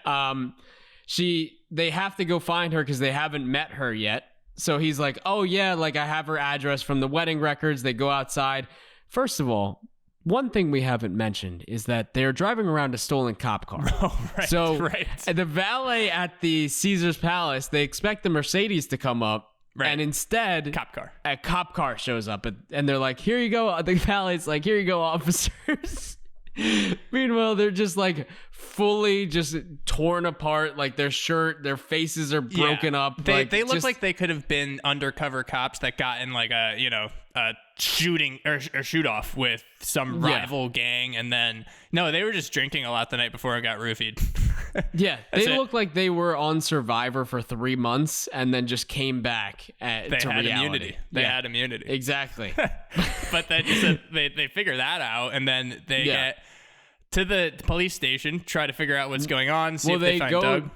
They have to go find her because they haven't met her yet. So he's like, oh yeah, like I have her address from the wedding records. They go outside. First of all, one thing we haven't mentioned is that they're driving around a stolen cop car. Oh, right. So right. the valet at the Caesar's Palace, they expect the Mercedes to come up. Right. And instead, a cop car shows up and they're like, here you go. The valet's like, here you go, officers. Meanwhile, they're just like fully just torn apart, like their shirt, their faces are broken up. They look like they could have been undercover cops that got in like a shooting or shoot off with some rival gang, and then they were just drinking a lot the night before and got roofied. Yeah, they look like they were on Survivor for 3 months and then just came back to reality. Immunity. They had immunity. Exactly. But then they figure that out, and then they get to the police station, try to figure out what's going on, see if they find Doug.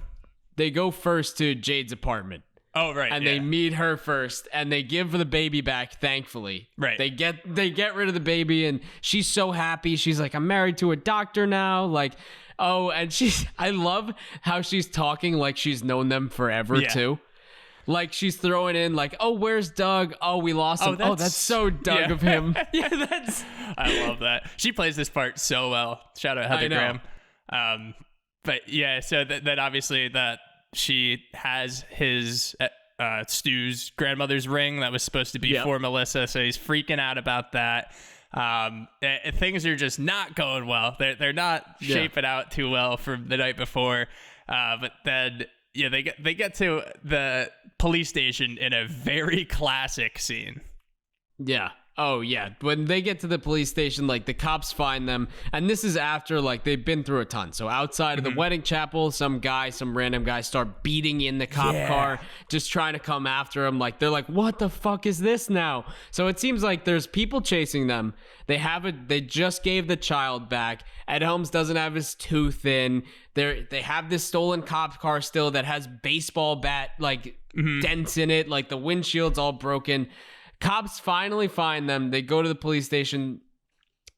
They go first to Jade's apartment. Oh, right. And they meet her first, and they give the baby back, thankfully. Right. They get rid of the baby, and she's so happy. She's like, I'm married to a doctor now. Like, and I love how she's talking like she's known them forever, too. Like, she's throwing in, like, oh, where's Doug? Oh, we lost him. That's so Doug of him. I love that. She plays this part so well. Shout out Heather Graham. But yeah, so that obviously that she has his Stu's grandmother's ring that was supposed to be for Melissa, so he's freaking out about that. Things are just not going well. They're not shaping out too well from the night before. But then they get to the police station in a very classic scene. Yeah. Oh, yeah. When they get to the police station, like, the cops find them. And this is after, like, they've been through a ton. So outside of the wedding chapel, some random guy start beating in the cop car, just trying to come after him. Like, they're like, what the fuck is this now? So it seems like there's people chasing them. They just gave the child back. Ed Helms doesn't have his tooth in. They have this stolen cop car still that has baseball bat, like, dents in it. Like, the windshield's all broken. Cops finally find them. They go to the police station.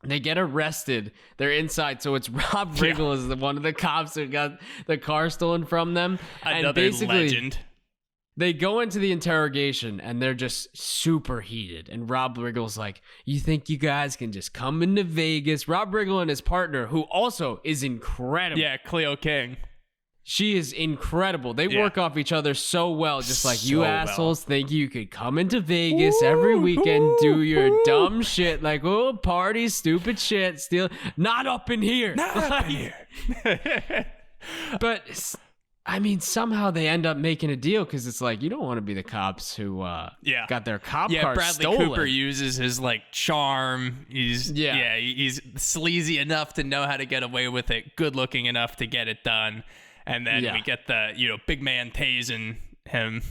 They get arrested. They're inside. So it's Rob Riggle is one of the cops that got the car stolen from them. Another and basically, legend. They go into the interrogation and they're just super heated. And Rob Riggle's like, you think you guys can just come into Vegas? Rob Riggle and his partner, who also is incredible. Yeah, Cleo King. She is incredible. They work off each other so well, just like you assholes think you could come into Vegas every weekend, do your dumb shit, like, oh, party, stupid shit, steal. Not up in here. Not up in here. But, I mean, somehow they end up making a deal because it's like, you don't want to be the cops who got their cop car Bradley stolen. Cooper uses his, like, charm. He's sleazy enough to know how to get away with it, good looking enough to get it done. And then we get the, big man tasing him.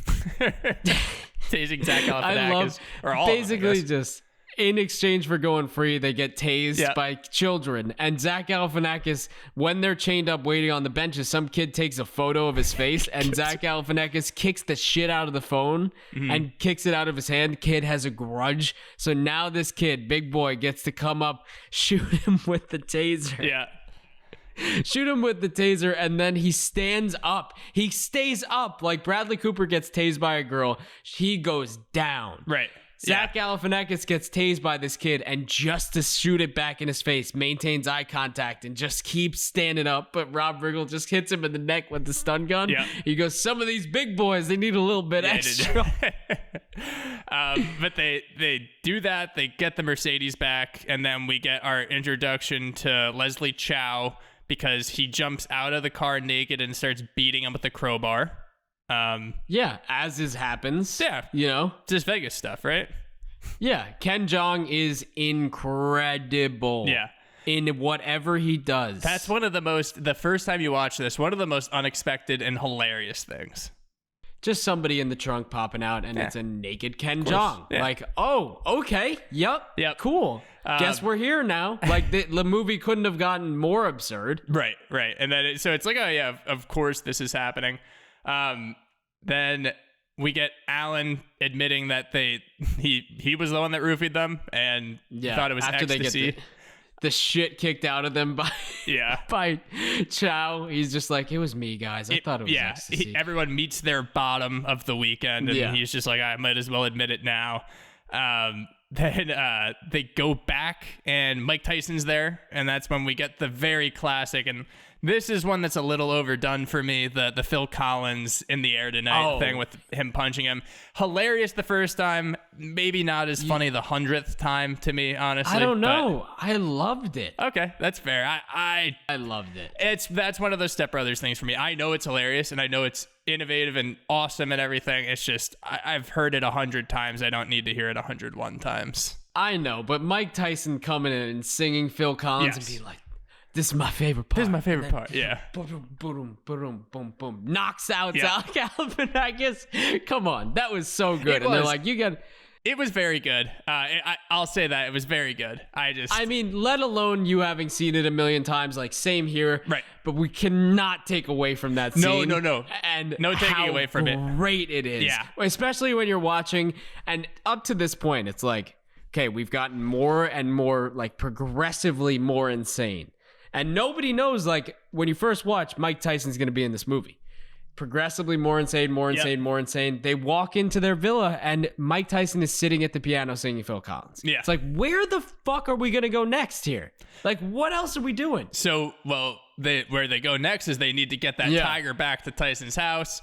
Tasing Zach Galifianakis. I love, or all basically of them, just in exchange for going free, they get tased by children. And Zach Galifianakis, when they're chained up waiting on the benches, some kid takes a photo of his face and Zach Galifianakis kicks the shit out of the phone and kicks it out of his hand. Kid has a grudge. So now this kid, big boy, gets to come up, shoot him with the taser. Yeah. Shoot him with the taser, and then he stands up. He stays up. Like Bradley Cooper gets tased by a girl. He goes down. Right. Zach Galifianakis gets tased by this kid, and just to shoot it back in his face, maintains eye contact and just keeps standing up. But Rob Riggle just hits him in the neck with the stun gun. Yeah. He goes, some of these big boys, they need a little bit extra. But they do that. They get the Mercedes back, and then we get our introduction to Leslie Chow, because he jumps out of the car naked and starts beating him with a crowbar. As happens. Yeah. Just Vegas stuff, right? Yeah. Ken Jeong is incredible. Yeah. In whatever he does. That's the first time you watch this, one of the most unexpected and hilarious things. Just somebody in the trunk popping out, and it's a naked Ken Jeong. Yeah. Like, oh, okay. Yep. Cool. Guess we're here now. Like, the movie couldn't have gotten more absurd. Right. And then so it's like, oh, yeah, of course this is happening. Then we get Alan admitting that he was the one that roofied them and thought it was after ecstasy. They get the shit kicked out of them by Chow. He's just like, it was me, guys. I thought it was ecstasy. Everyone meets their bottom of the weekend, and he's just like, I might as well admit it now. Then they go back, and Mike Tyson's there, and that's when we get the very classic, and this is one that's a little overdone for me, the Phil Collins in the air tonight thing with him punching him. Hilarious the first time, maybe not as funny the 100th time to me, honestly. I don't know. I loved it. Okay, that's fair. I loved it. That's one of those Step Brothers things for me. I know it's hilarious, and I know it's innovative and awesome and everything. It's just, I've heard it 100 times. I don't need to hear it 101 times. I know, but Mike Tyson coming in and singing Phil Collins and being like, this is my favorite part. This is my favorite part, yeah. Boom, boom, boom, boom, boom. Knocks out Zach Galifianakis. Come on, that was so good. And they're like, you got... It was very good. I'll say that. It was very good. I mean, let alone you having seen it a million times, like, same here. Right. But we cannot take away from that scene. No. And no taking away from it. How great it is. Yeah. Especially when you're watching, and up to this point, it's like, okay, we've gotten more and more, like, progressively more insane. And nobody knows, like, when you first watch, Mike Tyson's going to be in this movie. Progressively more insane, more insane. They walk into their villa, and Mike Tyson is sitting at the piano singing Phil Collins. Yeah. It's like, where the fuck are we going to go next here? Like, what else are we doing? So, where they go next is they need to get that tiger back to Tyson's house.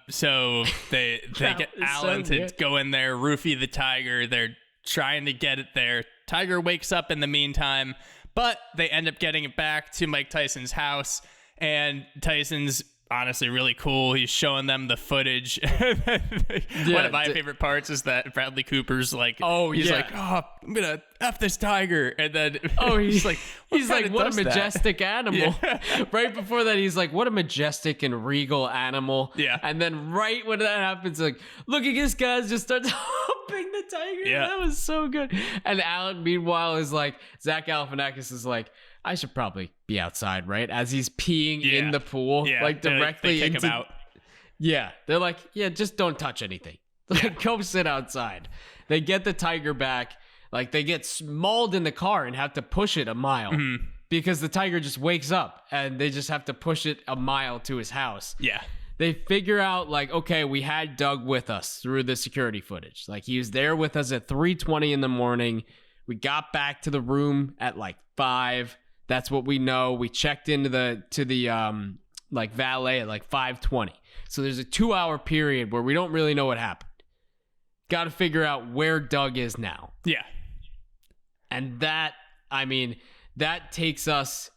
So they get Alan to go in there, roofie the tiger. They're trying to get it there. Tiger wakes up in the meantime, but they end up getting it back to Mike Tyson's house, and Tyson's honestly really cool. He's showing them the footage. One of my favorite parts is that Bradley Cooper's like, he's like, oh, I'm gonna F this tiger, and then he's like, what a majestic animal. Right before that, he's like, what a majestic and regal animal. Yeah. And then right when that happens, like, look at this guy just starts humping the tiger. Yeah. That was so good. And Alan, meanwhile, is like, Zach Galifianakis is like, I should probably be outside, right? As he's peeing in the pool, like directly they kick into. him out. Yeah, they're like, yeah, just don't touch anything. Like, go sit outside. They get the tiger back. Like, they get mauled in the car and have to push it a mile because the tiger just wakes up and they just have to push it a mile to his house. Yeah. They figure out, like, okay, we had Doug with us through the security footage. Like, he was there with us at 3:20 in the morning. We got back to the room at like 5. That's what we know. We checked into the like valet at like 5:20. So there's a 2-hour period where we don't really know what happened. Got to figure out where Doug is now. Yeah. And that, I mean, that takes us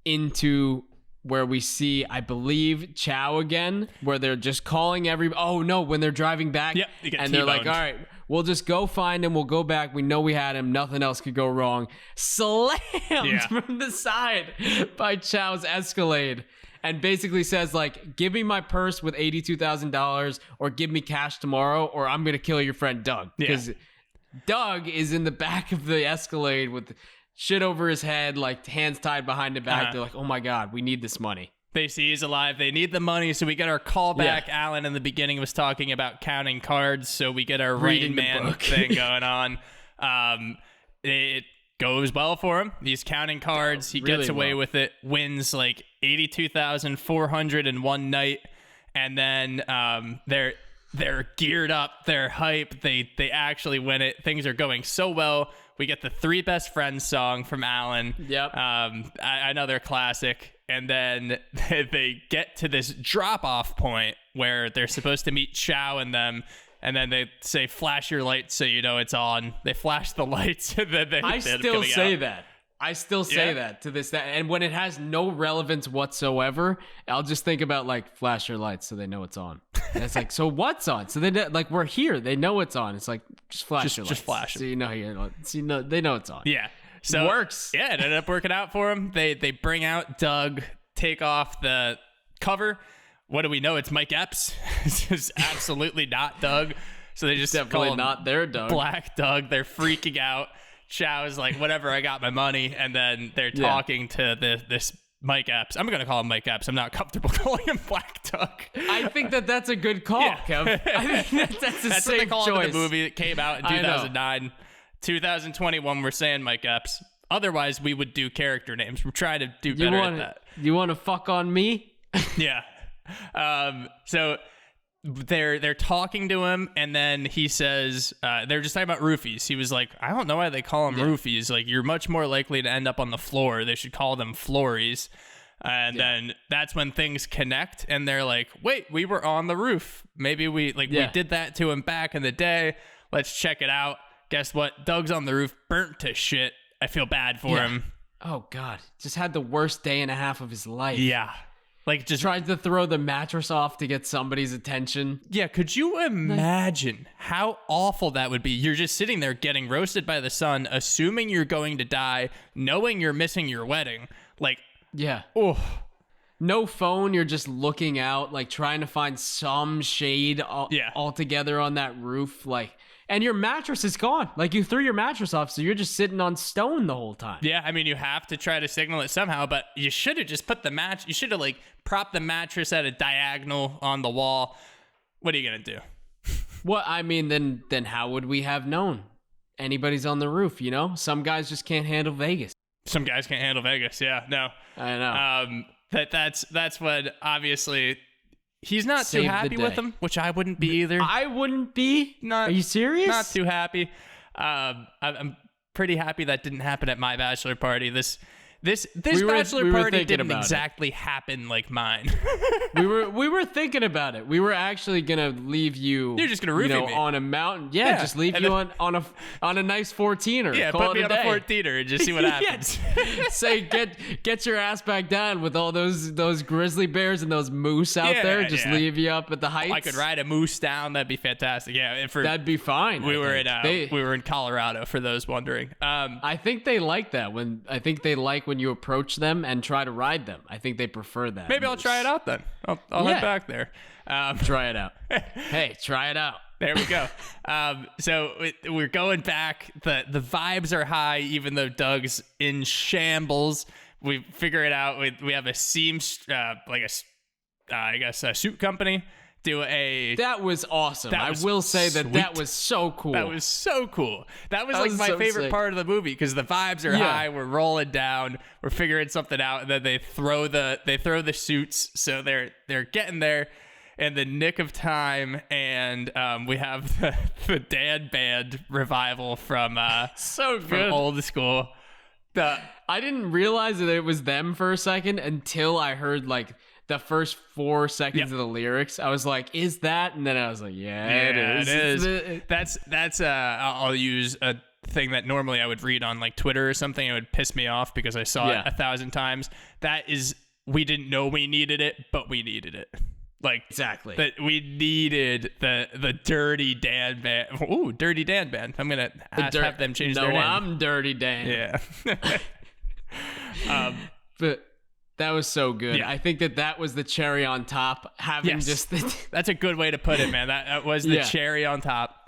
into where we see, I believe, Chow again, where they're just calling when they're driving back. Yep, you get and they're like, T-boned. all right, we'll just go find him. We'll go back. We know we had him. Nothing else could go wrong. Slammed from the side by Chow's Escalade. And basically says, like, give me my purse with $82,000 or give me cash tomorrow or I'm going to kill your friend Doug. Because Doug is in the back of the Escalade with shit over his head, like hands tied behind the back. They're like, oh my God, we need this money. They see he's alive. They need the money, so we get our callback. Yeah. Alan in the beginning was talking about counting cards, so we get our Rain Man thing going on. It goes well for him. He's counting cards. He gets away with it. Wins like 82,400 in one night, and then they're geared up. They're hype. They actually win it. Things are going so well. We get the Three Best Friends song from Alan. Yep. Another classic. And then they get to this drop-off point where they're supposed to meet Chow and them. And then they say, flash your lights so you know it's on. They flash the lights. And then I still say that. I still say that to this day. And when it has no relevance whatsoever, I'll just think about, like, flash your lights so they know it's on. And it's like, so what's on? So they like, we're here. They know it's on. It's like, just flash your lights. Just flash it. So you know they know it's on. Yeah. So it works. Yeah, it ended up working out for them. They bring out Doug, take off the cover. What do we know? It's Mike Epps. This is absolutely not Doug. So they just definitely call him not their Doug. Black Doug. They're freaking out. Chow is like, whatever, I got my money. And then they're talking to this Mike Epps. I'm going to call him Mike Epps. I'm not comfortable calling him Black Doug. I think that's a good call, Kev. I think that's a That's safe what they call choice. him in the movie that came out in 2009. 2021, we're saying Mike Epps. Otherwise, we would do character names. We're trying to do better at that. You want to fuck on me? Yeah. So they're talking to him, and then he says, they're just talking about roofies. He was like, I don't know why they call them roofies. Like, you're much more likely to end up on the floor. They should call them floories. And then that's when things connect, and they're like, wait, we were on the roof. Maybe we did that to him back in the day. Let's check it out. Guess what? Doug's on the roof, burnt to shit. I feel bad for him. Oh, God. Just had the worst day and a half of his life. Yeah. Like, just tried to throw the mattress off to get somebody's attention. Yeah, could you imagine how awful that would be? You're just sitting there getting roasted by the sun, assuming you're going to die, knowing you're missing your wedding. Like, yeah. Oh. No phone, you're just looking out, like trying to find some shade altogether on that roof. Like, and your mattress is gone. Like, you threw your mattress off, so you're just sitting on stone the whole time. Yeah, I mean, you have to try to signal it somehow, but you should have just put the you should have, like, propped the mattress at a diagonal on the wall. What are you going to do? Well, I mean, then how would we have known? Anybody's on the roof, you know? Some guys just can't handle Vegas. Some guys can't handle Vegas, yeah, no. I know. That's what, obviously... He's not too happy with him, which I wouldn't be either. I wouldn't be? Are you serious? Not too happy. I'm pretty happy that didn't happen at my bachelor party. This This We were bachelor party thinking didn't about it. exactly happen like mine. we were thinking about it. We were actually gonna leave you. You're just gonna roofie me. on a mountain. Yeah, Yeah, just leave and you then- on a nice 14er. Yeah, Call put me it on a day. 14er and just see what happens. Say get your ass back down with all those grizzly bears and those moose out Yeah, there. Just yeah. leave you up at the heights. I could ride a moose down. That'd be fantastic. Yeah, That'd be fine. we I were think. we were in Colorado for those wondering. I think they like that when you approach them and try to ride them. I think they prefer that. Maybe I'll try it out then. I'll Yeah. head back there. Try it out. Hey, try it out. There we go. So we're going back. The vibes are high, even though Doug's in shambles. We figure it out. We have a a suit company do a. That was awesome. That I was will say that sweet. was so cool. That was so cool. That was That like was my so favorite sick. part of the movie because the vibes are Yeah. high. We're rolling down. We're figuring something out, and then they throw the suits. So they're getting there in the nick of time, and we have the dad band revival from so from good. old school. I didn't realize that it was them for a second until I heard like the first 4 seconds of the lyrics. I was like, "Is that?" And then I was like, "Yeah, it is." That's I'll use a thing that normally I would read on like Twitter or something. It would piss me off because I saw it 1,000 times. That is, we didn't know we needed it, but we needed it. Like Exactly. that we needed the Dirty Dan band. Ooh, Dirty Dan band. I'm gonna have them change their name. I'm Dirty Dan. Yeah. But that was so good. Yeah. I think that was the cherry on top. Having Yes. just That's a good way to put it, man. That was the Yeah. cherry on top.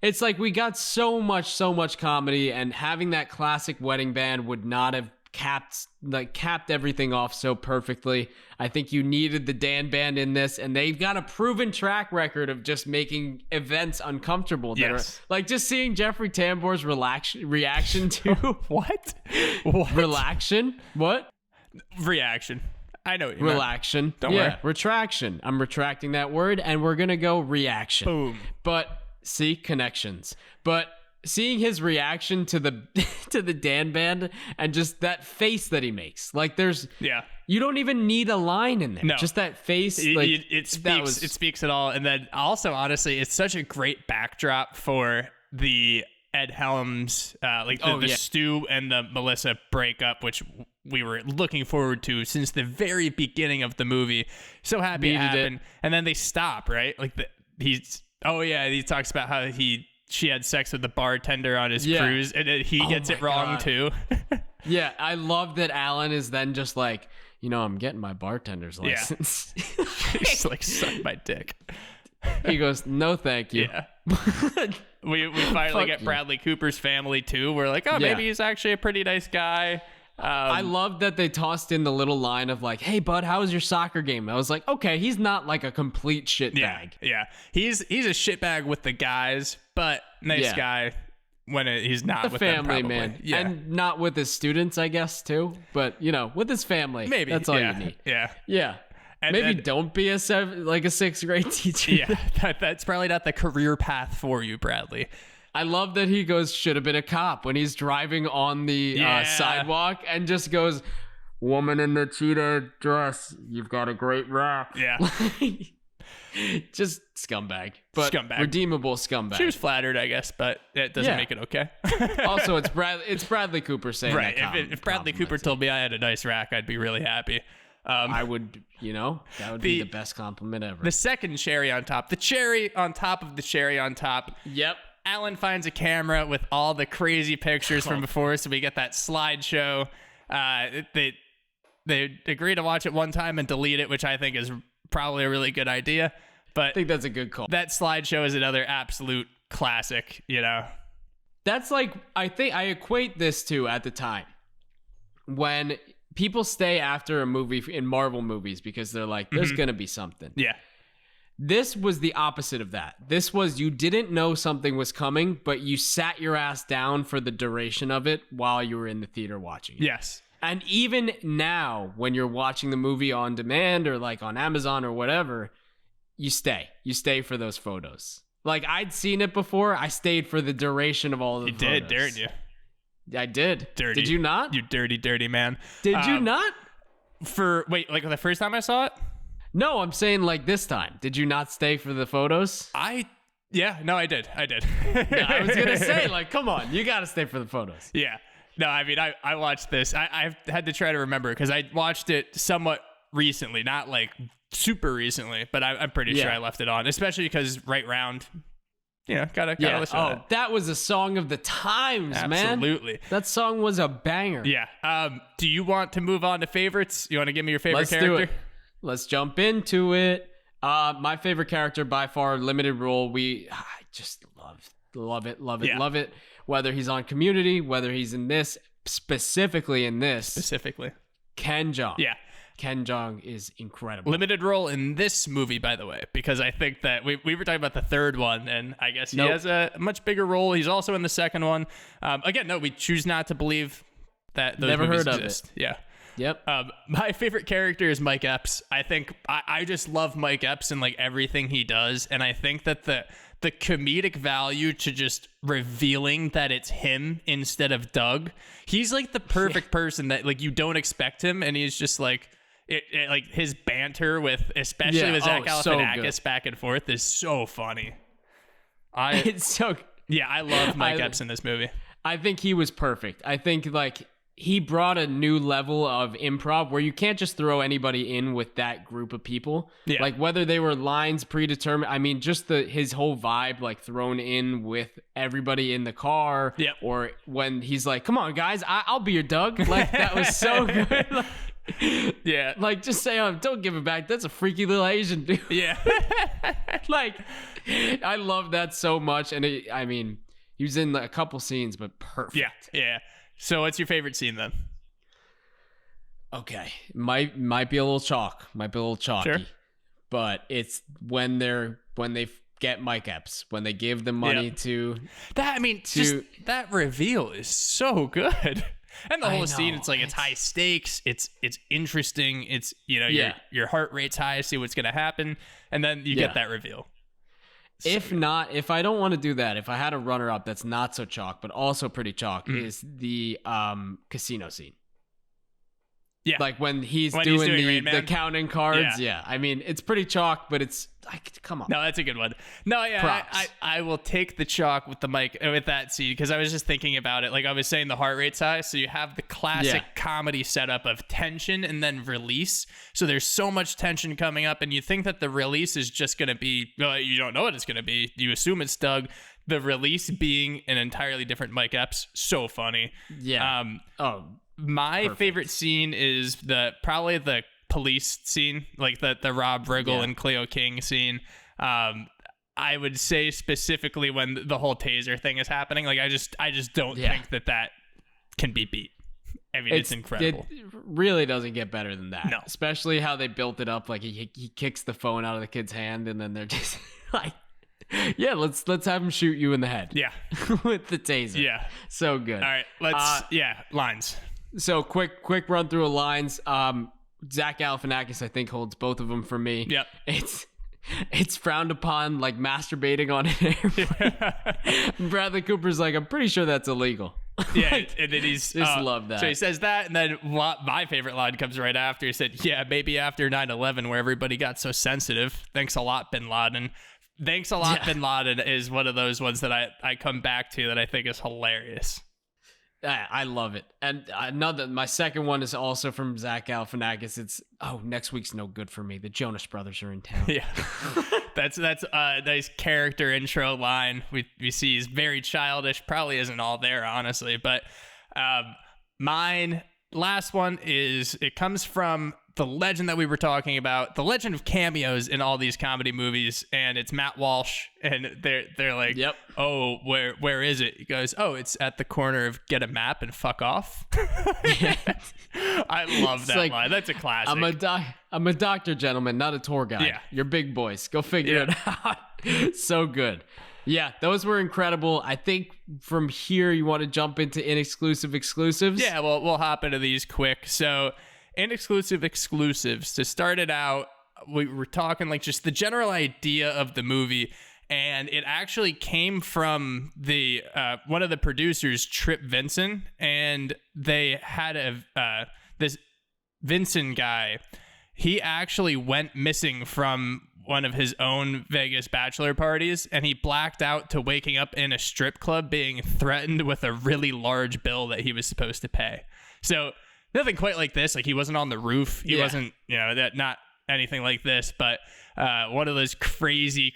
it's like we got so much comedy, and having that classic wedding band would not have capped everything off so perfectly. I think you needed the Dan band in this, and they've got a proven track record of just making events uncomfortable. That Yes. are, like just seeing Jeffrey Tambor's reaction to What? relaxation. What? Reaction. I know what you meant. Relaxation. Don't worry. Retraction. I'm retracting that word, and we're gonna go reaction. Boom. But see, connections. But seeing his reaction to the to the Dan band and just that face that he makes, like you don't even need a line in there. No. Just that face. It speaks it all. And then also, honestly, it's such a great backdrop for the Ed Helms, the Stu and the Melissa breakup, which we were looking forward to since the very beginning of the movie. So happy it happened. And then they stop, right? Like he talks about how she had sex with the bartender on his cruise, and then he gets it wrong too. Yeah, I love that Alan is then just like, I'm getting my bartender's license. He's like, suck my dick. He goes, no, thank you. Yeah. we finally get Bradley Cooper's family too. We're like, maybe he's actually a pretty nice guy. I love that they tossed in the little line of like, hey, bud, how was your soccer game? I was like, okay, he's not like a complete shitbag. Yeah. He's a shitbag with the guys, but nice guy when he's not The with family, them, man. Yeah. And not with his students, I guess, too. But, with his family. Maybe. That's all you need. Yeah. Yeah. And Maybe then- don't be a sixth grade teacher. Yeah. That's probably not the career path for you, Bradley. I love that he goes, should have been a cop when he's driving on the sidewalk and just goes, woman in the cheetah dress, you've got a great rap. Yeah. Just scumbag. But Scumbag. redeemable scumbag. She was flattered, I guess, but it doesn't make it okay. Also, it's Bradley Cooper saying right. that. If Bradley Cooper told me I had a nice rack, I'd be really happy. I would, that would be the best compliment ever. The second cherry on top, the cherry on top of the cherry on top. Yep. Alan finds a camera with all the crazy pictures from before, so we get that slideshow. They agree to watch it one time and delete it, which I think is probably a really good idea. But I think that's a good call. that slideshow is another absolute classic, That's like, I think I equate this to at the time when people stay after a movie in Marvel movies because they're like, there's going to be something. Yeah. This was the opposite of that. This was you didn't know something was coming, but you sat your ass down for the duration of it while you were in the theater watching it. Yes. And even now, when you're watching the movie on demand or like on Amazon or whatever, you stay. You stay for those photos. Like I'd seen it before. I stayed for the duration of all of the photos. You did, didn't you? I did. Dirty. Did you not? You dirty, dirty man. Did you not? Like the first time I saw it? No, I'm saying like this time. Did you not stay for the photos? Yeah, no, I did. I was going to say, like, come on, you got to stay for the photos. Yeah. No, I mean, I watched this. I've had to try to remember because I watched it somewhat recently, not like super recently, but I'm pretty sure I left it on, especially because Right Round, gotta listen to that. That was a song of the times, man. Absolutely. That song was a banger. Yeah. Do you want to move on to favorites? You want to give me your favorite character? Let's do it. Let's jump into it. My favorite character by far, limited role. I just love it. Whether he's on Community, whether he's in this, specifically, Ken Jeong. Yeah. Ken Jeong is incredible. Limited role in this movie, by the way, because I think that we were talking about the third one, and I guess he has a much bigger role. He's also in the second one. Again, no, we choose not to believe that those Never movies heard of exist. it. Yeah. Yep. My favorite character is Mike Epps. I think I just love Mike Epps and like everything he does, and I think that the comedic value to just revealing that it's him instead of Doug. He's like the perfect person that like you don't expect him, and he's just like like his banter with especially with Zach Galifianakis back and forth is so funny. It's so I love Mike Epps in this movie. I think he was perfect. I think like he brought a new level of improv where you can't just throw anybody in with that group of people. Yeah. Like whether they were lines predetermined. I mean, just his whole vibe like thrown in with everybody in the car. Yep. Or when he's like, come on, guys, I'll be your Doug. Like that was so good. Yeah. Like just say, don't give it back. That's a freaky little Asian dude. Yeah. Like I love that so much. And he was in a couple scenes, but perfect. Yeah. Yeah. So what's your favorite scene then? Okay. Might be a little chalky. Sure. But it's when they get Mike Epps, when they give the money to that. I mean, just that reveal is so good. And the whole scene, it's like it's high stakes, it's interesting, it's your heart rate's high, see what's gonna happen, and then you get that reveal. If I don't want to do that, if I had a runner up that's not so chalk but also pretty chalk, is the casino scene. Yeah, like when he's doing the counting cards. Yeah. I mean it's pretty chalk, but it's like, come on. No, that's a good one. No, yeah, I will take the chalk with the mic with that scene because I was just thinking about it. Like I was saying, the heart rate's high, so you have the classic comedy setup of tension and then release. So there's so much tension coming up, and you think that the release is just going to be. Well, you don't know what it's going to be. You assume it's Doug. The release being an entirely different Mike Epps. So funny. Yeah. My favorite scene is probably the police scene, like the Rob Riggle and Cleo King scene. I would say specifically when the whole taser thing is happening. Like I just don't think that can be beat. I mean, it's incredible. It really doesn't get better than that. No. Especially how they built it up. Like he kicks the phone out of the kid's hand, and then they're just like, yeah, let's have him shoot you in the head. Yeah. With the taser. Yeah. So good. All right. Let's lines. So quick run through of lines. Zach Galifianakis, I think, holds both of them for me. Yep. It's frowned upon, like masturbating on an airplane. Bradley Cooper's like, I'm pretty sure that's illegal. Yeah, like, and then he's just love that. So he says that, and then my favorite line comes right after. He said, "Yeah, maybe after 9/11, where everybody got so sensitive. Thanks a lot, Bin Laden." Thanks a lot, Bin Laden is one of those ones that I come back to that I think is hilarious. I love it. And my second one is also from Zach Galifianakis. It's, next week's no good for me. The Jonas Brothers are in town. Yeah. That's a nice character intro line. We see he's very childish. Probably isn't all there, honestly. But mine, last one it comes from the legend that we were talking about, the legend of cameos in all these comedy movies, and it's Matt Walsh, and they're like, yep. Oh, where is it? He goes, oh, it's at the corner of Get a Map and Fuck Off. I love that line. That's a classic. I'm a doctor, gentlemen, not a tour guide. Yeah. You're big boys. Go figure it out. So good. Yeah, those were incredible. I think from here you want to jump into Inexclusive Exclusives. Yeah, well, we'll hop into these quick. So Inexclusive Exclusives, to start it out, we were talking like just the general idea of the movie, And it actually came from the one of the producers, Trip Vinson, and they had this Vinson guy. He actually went missing from one of his own Vegas bachelor parties, and he blacked out to waking up in a strip club being threatened with a really large bill that he was supposed to pay. So nothing quite like this. Like, he wasn't on the roof. He wasn't, that not anything like this, but one of those crazy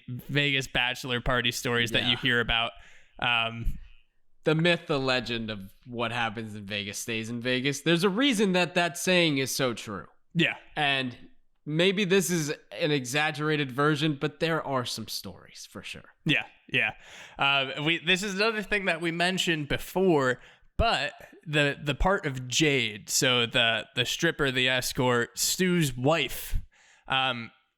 Vegas bachelor party stories that you hear about. The myth, the legend of what happens in Vegas stays in Vegas. There's a reason that saying is so true. Yeah. And maybe this is an exaggerated version, but there are some stories for sure. Yeah. This is another thing that we mentioned before, but the part of Jade, so the stripper, the escort, Stu's wife,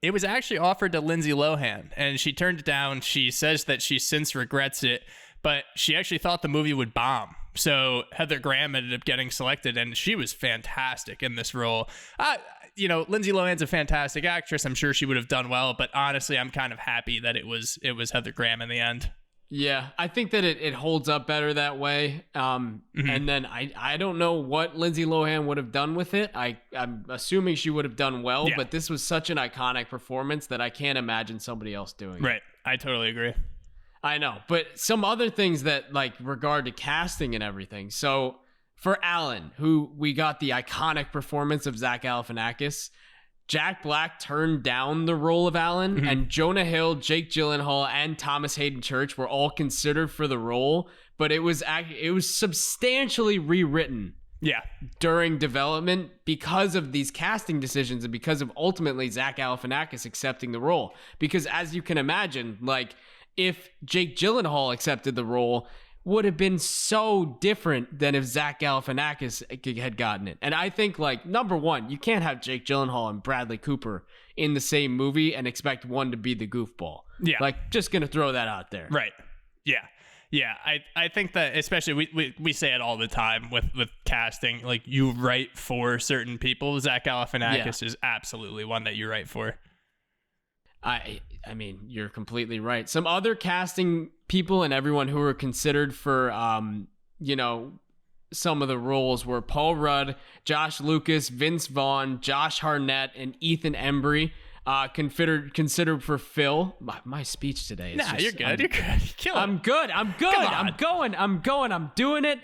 it was actually offered to Lindsay Lohan, and she turned it down. She says that she since regrets it, but she actually thought the movie would bomb. So Heather Graham ended up getting selected, and she was fantastic in this role. Lindsay Lohan's a fantastic actress. I'm sure she would have done well, but honestly, I'm kind of happy that it was Heather Graham in the end. Yeah, I think that it holds up better that way. And then I don't know what Lindsay Lohan would have done with it. I'm assuming she would have done well, but this was such an iconic performance that I can't imagine somebody else doing it. Right. I totally agree. I know, but some other things that like regard to casting and everything. So for Alan, who we got the iconic performance of Zach Galifianakis, Jack Black turned down the role of Alan, and Jonah Hill, Jake Gyllenhaal, and Thomas Hayden Church were all considered for the role, but it was substantially rewritten. Yeah. During development because of these casting decisions and because of ultimately Zach Galifianakis accepting the role. Because as you can imagine, like, if Jake Gyllenhaal accepted the role, would have been so different than if Zach Galifianakis had gotten it. And I think, like, number one, you can't have Jake Gyllenhaal and Bradley Cooper in the same movie and expect one to be the goofball. Yeah. Like, just gonna throw that out there. Right. Yeah. I think that, especially, we say it all the time with casting, like, you write for certain people. Zach Galifianakis is absolutely one that you write for. I mean, you're completely right. Some other casting people and everyone who were considered for, some of the roles were Paul Rudd, Josh Lucas, Vince Vaughn, Josh Hartnett, and Ethan Embry. Considered for Phil. My speech today is you're good. You're good. Kill it. I'm good. I'm going. I'm doing it.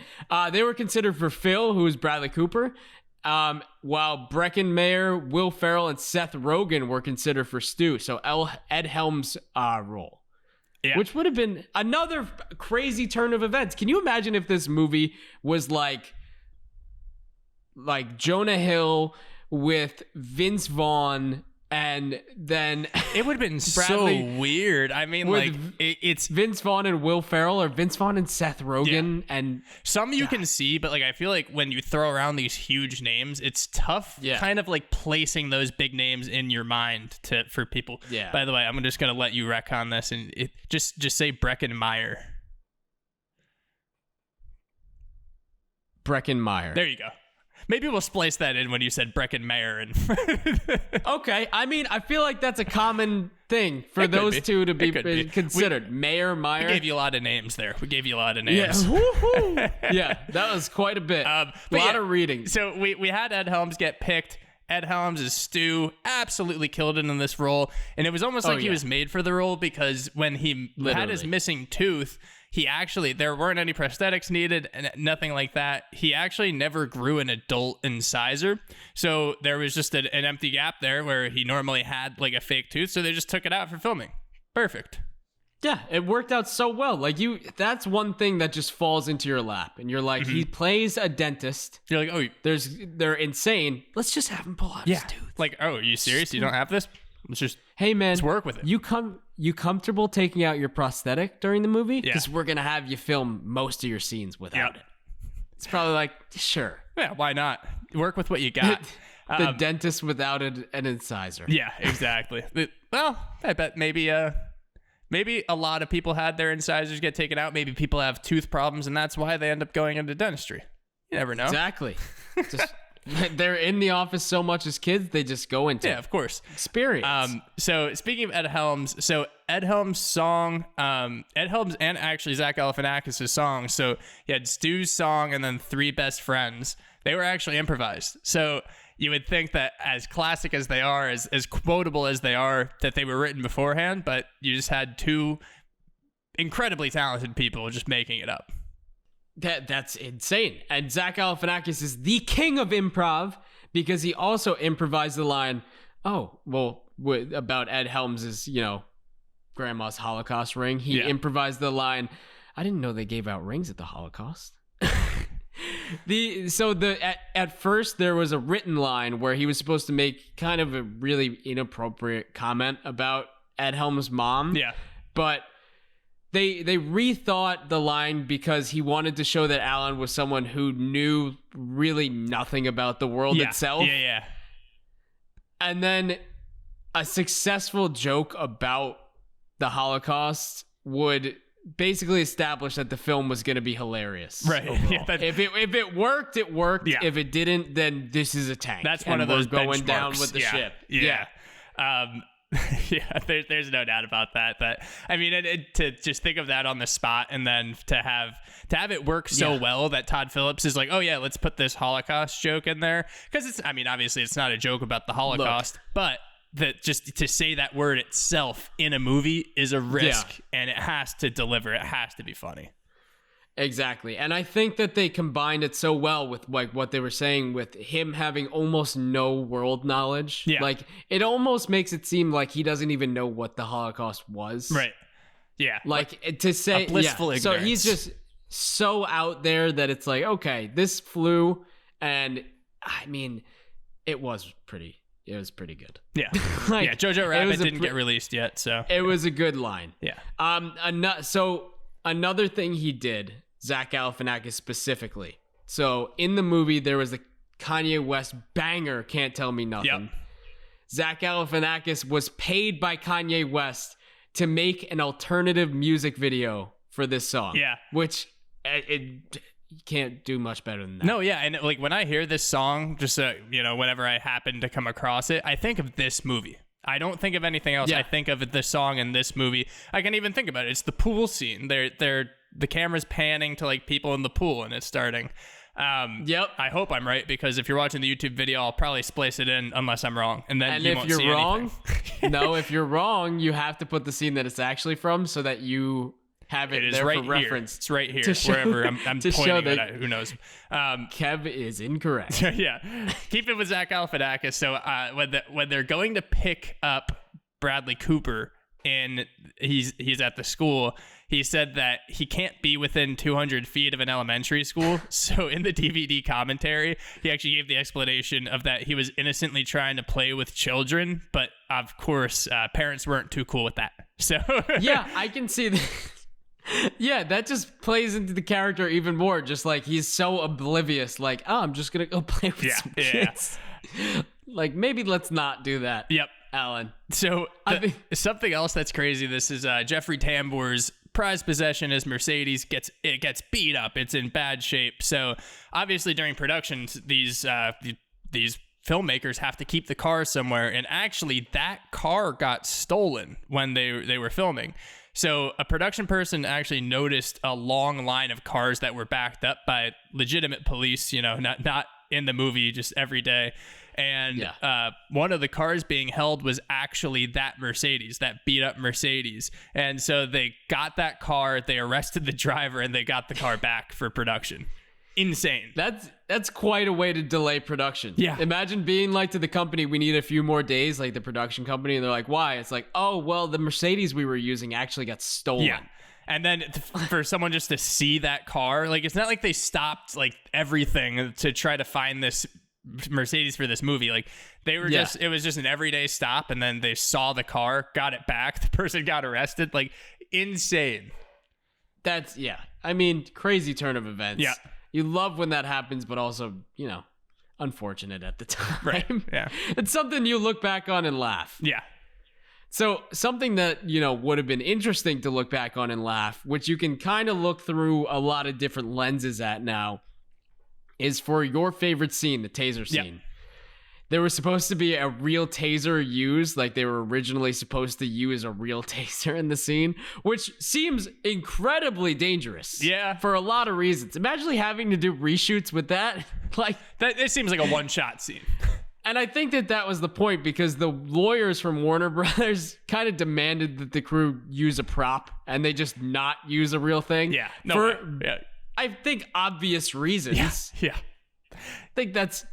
They were considered for Phil, who was Bradley Cooper. While Breckin Meyer, Will Ferrell, and Seth Rogen were considered for Stu. So Ed Helms' role. Yeah. Which would have been another crazy turn of events. Can you imagine if this movie was like Jonah Hill with Vince Vaughn, and then it would have been so weird. I mean, like, it's Vince Vaughn and Will Ferrell, or Vince Vaughn and Seth Rogen, and some you can see, but like, I feel like when you throw around these huge names, it's tough kind of like placing those big names in your mind for people. Yeah. By the way, I'm just gonna let you wreck on this, and just say Breckin Meyer. Breckin Meyer. There you go. Maybe we'll splice that in when you said Breckin Meyer. Okay. I mean, I feel like that's a common thing for those two to be considered. Meyer. We gave you a lot of names there. Yeah. Yeah, that was quite a bit. A lot of reading. So we had Ed Helms get picked. Ed Helms as Stu absolutely killed it in this role. And it was almost like he was made for the role, because when he had his missing tooth, there weren't any prosthetics needed and nothing like that. He actually never grew an adult incisor. So there was just an empty gap there where he normally had like a fake tooth. So they just took it out for filming. Perfect. Yeah, it worked out so well. Like, that's one thing that just falls into your lap. And you're like, he plays a dentist. You're like, oh, they're insane. Let's just have him pull out his tooth. Like, oh, are you serious? You don't have this? Hey man, let's work with it. You comfortable taking out your prosthetic during the movie? Because we're gonna have you film most of your scenes without it. It's probably like, sure. Yeah, why not? Work with what you got. The dentist without an incisor. Yeah, exactly. Well, I bet maybe a lot of people had their incisors get taken out. Maybe people have tooth problems, and that's why they end up going into dentistry. You never know. Exactly. Just They're in the office so much as kids, they just go into Yeah, of course. experience. So speaking of Ed Helms, Ed Helms' song, Ed Helms and actually Zach Galifianakis' song. So you had Stu's song and then Three Best Friends. They were actually improvised. So you would think that as classic as they are, as quotable as they are, that they were written beforehand, but you just had two incredibly talented people just making it up. That's insane. And Zach Galifianakis is the king of improv because he also improvised the line, about Ed Helms' grandma's Holocaust ring. He improvised the line, I didn't know they gave out rings at the Holocaust. At first there was a written line where he was supposed to make kind of a really inappropriate comment about Ed Helms' mom. Yeah. But they rethought the line because he wanted to show that Alan was someone who knew really nothing about the world itself. Yeah. And then a successful joke about the Holocaust would basically establish that the film was going to be hilarious. Right. Yeah, if it worked, it worked. Yeah. If it didn't, then this is a tank. That's one of those going benchmarks. down with the ship. Yeah. There's no doubt about that. But I mean, to just think of that on the spot, and then to have it work so well that Todd Phillips is like, oh yeah, let's put this Holocaust joke in there, because obviously it's not a joke about the Holocaust, but that just to say that word itself in a movie is a risk, and it has to deliver. It has to be funny. Exactly. And I think that they combined it so well with like what they were saying with him having almost no world knowledge. Yeah. Like it almost makes it seem like he doesn't even know what the Holocaust was. Right. Yeah. Like to say, a blissful ignorance. So he's just so out there that it's like, okay, this flew. And I mean, it was pretty good. Yeah. Like, yeah. Jojo Rabbit didn't get released yet. So it was a good line. Yeah. So another thing he did, Zach Galifianakis specifically. So in the movie, there was a Kanye West banger, Can't Tell Me Nothing. Yep. Zach Galifianakis was paid by Kanye West to make an alternative music video for this song. Yeah. Which it can't do much better than that. No, yeah. And like when I hear this song, just, whenever I happen to come across it, I think of this movie. I don't think of anything else. Yeah. I think of the song in this movie. I can even think about it. It's the pool scene. The camera's panning to like people in the pool and it's starting. Yep. I hope I'm right, because if you're watching the YouTube video, I'll probably splice it in unless I'm wrong. And then if won't you're see wrong, anything. if you're wrong, you have to put the scene that it's actually from so that you have it, It is there right for reference. here. It's right here, to show- wherever I'm to show pointing that- it at. Who knows? Kev is incorrect. Yeah. Keep it with Zach Galifianakis. So when they're going to pick up Bradley Cooper and he's at the school, he said that he can't be within 200 feet of an elementary school. So in the DVD commentary, he actually gave the explanation of that he was innocently trying to play with children, but of course, parents weren't too cool with that. So Yeah, I can see that. Yeah, that just plays into the character even more. Just like he's so oblivious, like, oh, I'm just gonna go play with some kids. Like, maybe let's not do that. Yep. Alan. So something else that's crazy. This is Jeffrey Tambor's prized possession. His Mercedes gets beat up. It's in bad shape. So obviously during productions, these filmmakers have to keep the car somewhere. And actually, that car got stolen when they were filming. So a production person actually noticed a long line of cars that were backed up by legitimate police. Not in the movie, just every day. And one of the cars being held was actually that Mercedes, that beat up Mercedes. And so they got that car, they arrested the driver, and they got the car back for production. Insane. That's quite a way to delay production. Yeah. Imagine being like to the company, we need a few more days, like the production company, and they're like, why? It's like, oh, well, the Mercedes we were using actually got stolen. Yeah. And then for someone just to see that car, like, it's not like they stopped like everything to try to find this Mercedes for this movie. Like, they were it was just an everyday stop, and then they saw the car, got it back, the person got arrested. Like, insane. That's I mean, crazy turn of events. Yeah. You love when that happens, but also, unfortunate at the time. Right. Yeah. It's something you look back on and laugh. Yeah. So something that, would have been interesting to look back on and laugh, which you can kind of look through a lot of different lenses at now, is for your favorite scene, the taser scene. There was supposed to be a real taser used, like they were originally supposed to use a real taser in the scene, which seems incredibly dangerous. Yeah. For a lot of reasons. Imagine having to do reshoots with that. Like That it seems like a one-shot scene. And I think that was the point, because the lawyers from Warner Brothers kind of demanded that the crew use a prop and they just not use a real thing. Yeah. No for, way. Yeah. I think, obvious reasons. Yeah. I think that's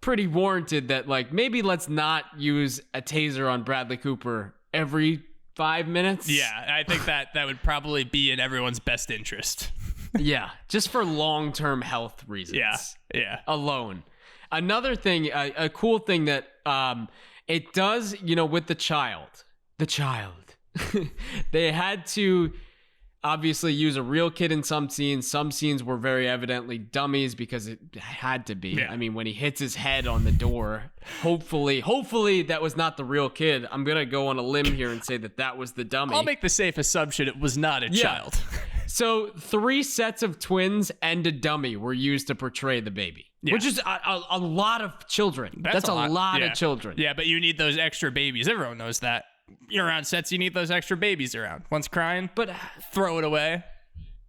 pretty warranted, that like maybe let's not use a taser on Bradley Cooper every 5 minutes. Yeah. I think that would probably be in everyone's best interest. Yeah. Just for long-term health reasons. Yeah. Yeah. Alone. Another thing, a cool thing that it does, with the child, they had to obviously use a real kid in some scenes. Some scenes were very evidently dummies because it had to be. Yeah. I mean, when he hits his head on the door, hopefully that was not the real kid. I'm going to go on a limb here and say that was the dummy. I'll make the safe assumption it was not a child. So 3 sets of twins and a dummy were used to portray the baby, which is a lot of children. That's a lot of children. Yeah, but you need those extra babies. Everyone knows that. You're around sets, you need those extra babies around. One's crying, But throw it away.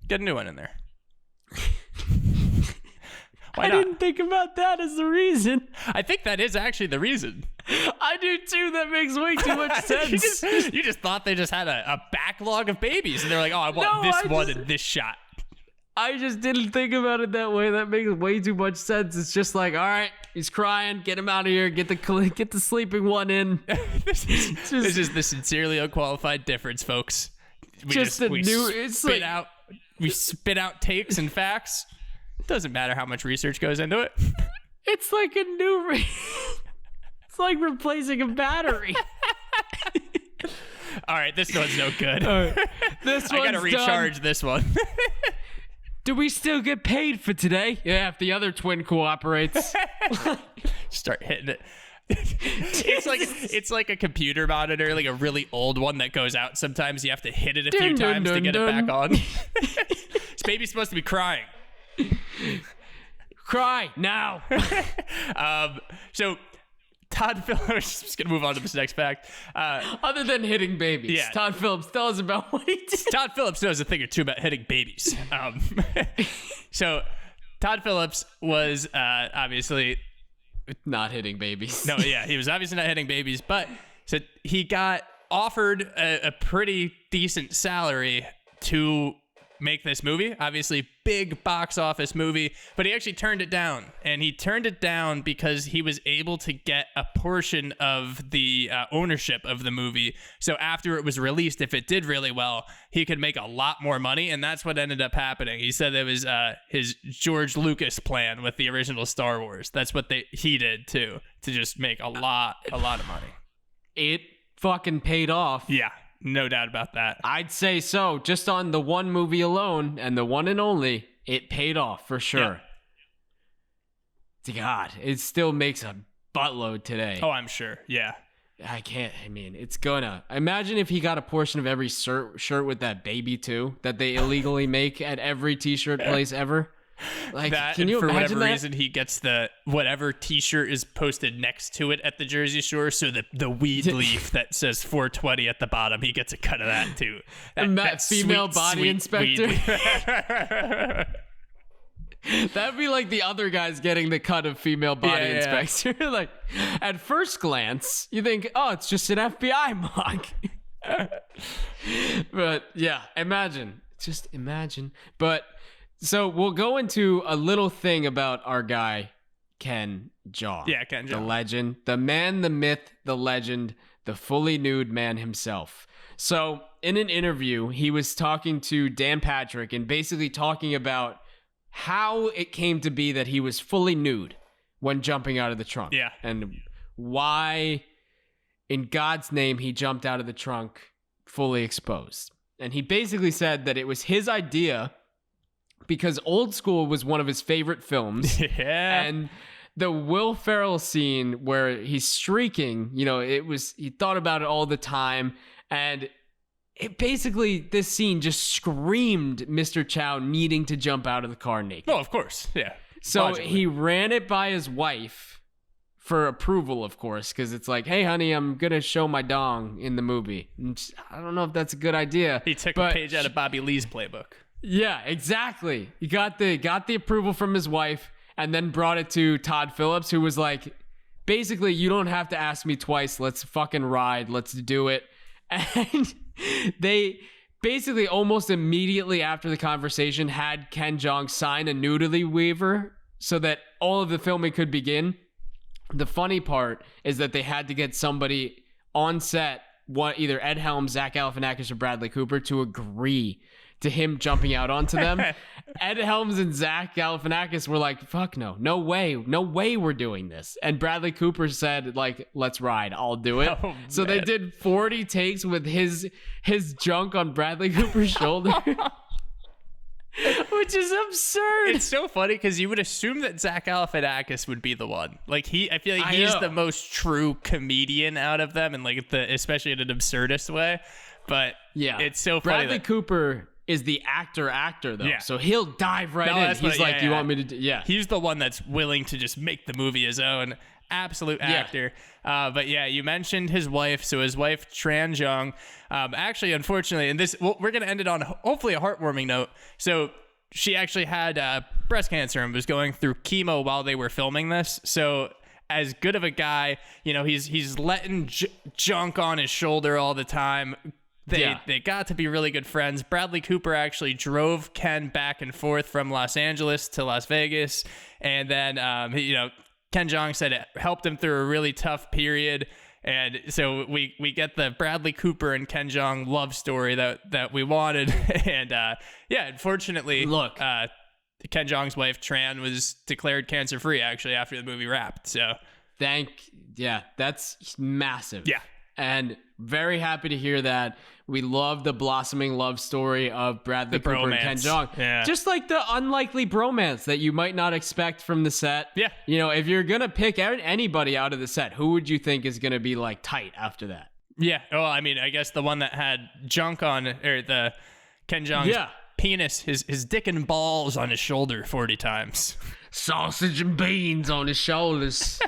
Get a new one in there. Why I not? didn't think about that as the reason. I think that is actually the reason. I do too. That makes way too much sense. you just thought they just had a backlog of babies, and they're like, oh, I want this one in this shot. I just didn't think about it that way. That makes way too much sense. It's just like, all right, he's crying. Get him out of here. Get the sleeping one in. This is the sincerely unqualified difference, folks. We spit out takes and facts. Doesn't matter how much research goes into it. It's like a new. It's like replacing a battery. All right, this one's no good. This I gotta one's recharge done. this one. Do we still get paid for today? Yeah, if the other twin cooperates. Start hitting it. It's like a computer monitor, like a really old one that goes out. Sometimes you have to hit it a few times to get it back on. This baby's supposed to be crying. Cry now. So Todd Phillips, just gonna move on to this next fact. Other than hitting babies, Yeah. Todd Phillips, tell us about what he did. Todd Phillips knows a thing or two about hitting babies. So Todd Phillips was obviously Not hitting babies. no, yeah, he was obviously not hitting babies, but so he got offered a pretty decent salary to make this movie. Obviously, big box office movie, but he actually turned it down. And he turned it down because he was able to get a portion of the ownership of the movie. So after it was released, if it did really well, he could make a lot more money. And that's what ended up happening. He said it was his George Lucas plan with the original Star Wars. That's what he did too, to just make a lot of money. It fucking paid off. Yeah. No doubt about that. I'd say so. Just on the one movie alone, and the one and only, it paid off for sure. Yeah. God, it still makes a buttload today. Oh, I'm sure. Yeah. It's gonna. Imagine if he got a portion of every shirt with that baby too, that they illegally make at every t-shirt place ever. Like, that, can you for imagine whatever that? reason, he gets the whatever t-shirt is posted next to it at the Jersey Shore. So the weed leaf that says 420 at the bottom, he gets a cut of that too. That female body inspector. weed leaf. That'd be like the other guys getting the cut of female body inspector. Like, at first glance, you think, oh, it's just an FBI mug. But yeah, just imagine. But so we'll go into a little thing about our guy, Ken Jeong. Yeah, Ken Jeong. The legend, the man, the myth, the legend, the fully nude man himself. So in an interview, he was talking to Dan Patrick and basically talking about how it came to be that he was fully nude when jumping out of the trunk. Yeah. And why, in God's name, he jumped out of the trunk fully exposed. And he basically said that it was his idea because Old School was one of his favorite films. Yeah. And the Will Ferrell scene where he's streaking, he thought about it all the time. And this scene just screamed Mr. Chow needing to jump out of the car naked. Oh, of course. Yeah. So Logically. he ran it by his wife for approval, of course, because it's like, hey, honey, I'm going to show my dong in the movie. And I don't know if that's a good idea. He took a but page out of Bobby Lee's playbook. Yeah, exactly. He got the approval from his wife and then brought it to Todd Phillips, who was like, basically, you don't have to ask me twice. Let's fucking ride. Let's do it. And they basically almost immediately after the conversation had Ken Jeong sign a nudity waiver so that all of the filming could begin. The funny part is that they had to get somebody on set, either Ed Helms, Zach Galifianakis, or Bradley Cooper, to agree to him jumping out onto them. Ed Helms and Zach Galifianakis were like, fuck no way we're doing this. And Bradley Cooper said, like, let's ride, I'll do it. Oh, so they did 40 takes with his junk on Bradley Cooper's shoulder. Which is absurd. It's so funny because you would assume that Zach Galifianakis would be the one. Like I feel like he's the most true comedian out of them, and like especially in an absurdist way. But yeah, it's so funny. Bradley Cooper is the actor though, Yeah. so he'll dive right in. He's like, you want me to do? Yeah, he's the one that's willing to just make the movie his own. Absolute actor. But yeah, you mentioned his wife. So his wife, Tran Jung, actually, unfortunately, and we're going to end it on hopefully a heartwarming note. So she actually had breast cancer and was going through chemo while they were filming this. So as good of a guy, he's letting junk on his shoulder all the time. They got to be really good friends. Bradley Cooper actually drove Ken back and forth from Los Angeles to Las Vegas. And then, Ken Jeong said it helped him through a really tough period. And so we get the Bradley Cooper and Ken Jeong love story that we wanted. And unfortunately, look, Ken Jeong's wife, Tran, was declared cancer-free actually after the movie wrapped. So that's massive. Yeah. And very happy to hear that. We love the blossoming love story of Bradley Cooper and Ken Jeong. Yeah. Just like the unlikely bromance that you might not expect from the set. Yeah. If you're going to pick anybody out of the set, who would you think is going to be like tight after that? Yeah. Well, I mean, I guess the one that had junk on, or the Ken Jeong's penis, his dick and balls on his shoulder 40 times. Sausage and beans on his shoulders.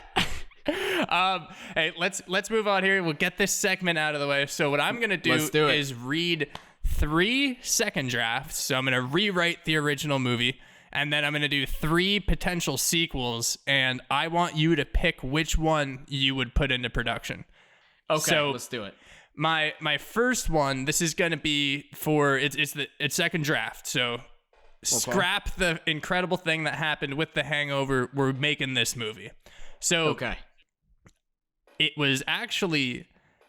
Hey, let's move on here. We'll get this segment out of the way. So what I'm gonna do is read 3 second drafts. So I'm gonna rewrite the original movie, and then I'm gonna do 3 potential sequels, and I want you to pick which one you would put into production. Okay, so let's do it. My first one. This is gonna be for it's second draft. So scrap the incredible thing that happened with The Hangover. We're making this movie. So it was actually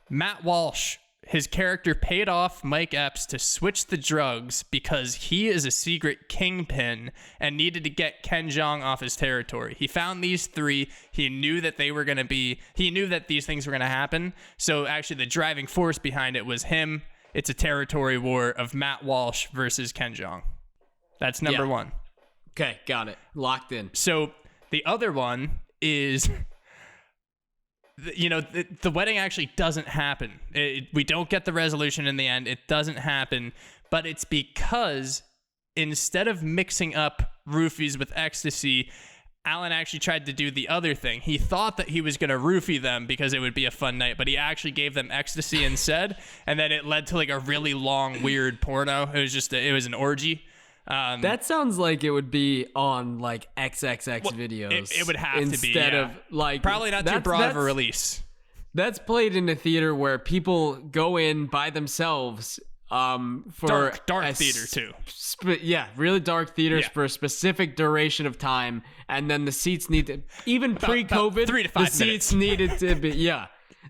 Matt Walsh. His character paid off Mike Epps to switch the drugs because he is a secret kingpin and needed to get Ken Jeong off his territory. He found these 3. He knew that he knew that these things were going to happen. So actually the driving force behind it was him. It's a territory war of Matt Walsh versus Ken Jeong. That's number 1. Okay, got it. Locked in. So the other one is, the wedding actually doesn't happen. We don't get the resolution in the end. It doesn't happen, but it's because instead of mixing up roofies with ecstasy, Alan actually tried to do the other thing. He thought that he was going to roofie them because it would be a fun night, but he actually gave them ecstasy instead, and then it led to like a really long, weird porno. It was an orgy. That sounds like it would be on like XXX videos. It would have to be instead of like probably not too broad of a release. That's played in a theater where people go in by themselves for dark theater too. Really dark theaters for a specific duration of time, and then the seats need to even pre-COVID. 3 to 5 minutes. Seats needed to be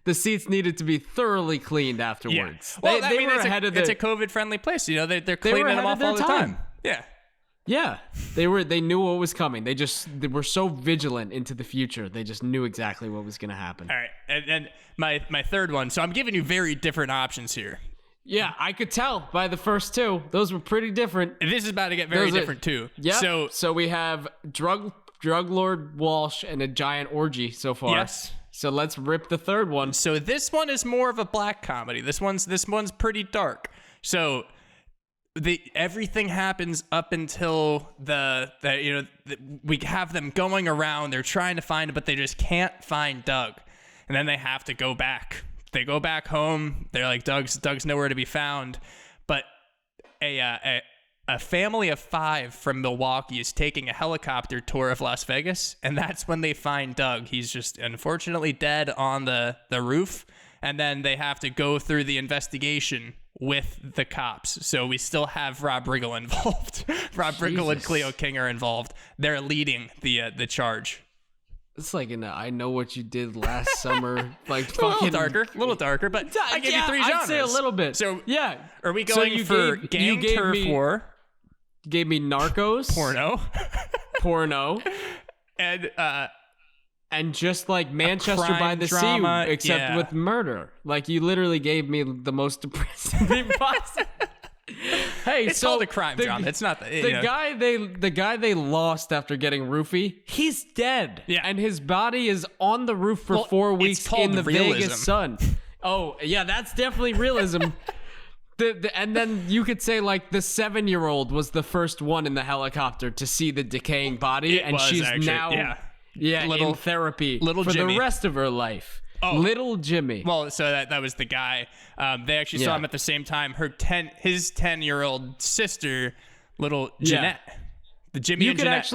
The seats needed to be thoroughly cleaned afterwards. Yeah. Well, they were ahead of it's a COVID-friendly place. They're cleaning them off all the time. Yeah. Yeah. They knew what was coming. They were so vigilant into the future. They just knew exactly what was going to happen. All right. And my third one. So I'm giving you very different options here. Yeah, I could tell by the first 2. Those were pretty different. This is about to get very different too. Yeah. So we have drug lord Walsh and a giant orgy so far. Yes. So let's rip the third one. So this one is more of a black comedy. This one's pretty dark. So everything happens up until we have them going around. They're trying to find it, but they just can't find Doug. And then they have to go back. They go back home. They're like, Doug's nowhere to be found. But a family of 5 from Milwaukee is taking a helicopter tour of Las Vegas, and that's when they find Doug. He's just unfortunately dead on the roof, and then they have to go through the investigation with the cops. So we still have Rob Riggle involved. Rob Riggle and Cleo King are involved. They're leading the charge. It's like in I Know What You Did Last Summer, like a little darker, but I gave you 3 genres. I'd say a little bit. So yeah, are we going for gang turf war? Gave me Narcos, porno, and just like Manchester by the drama, Sea, except with murder. Like you literally gave me the most depressing thing possible. Hey, it's called a crime drama. It's not the guy they lost after getting roofie. He's dead. Yeah, and his body is on the roof for 4 weeks in the Vegas sun. Oh yeah, that's definitely realism. And then you could say like the 7-year-old was the first one in the helicopter to see the decaying body, and she's actually, now in therapy for Jimmy. the rest of her life. Oh. Little Jimmy. Well, so that was the guy. They actually saw him at the same time. His 10-year-old sister, little Jeanette. The Jimmy and Jeanette.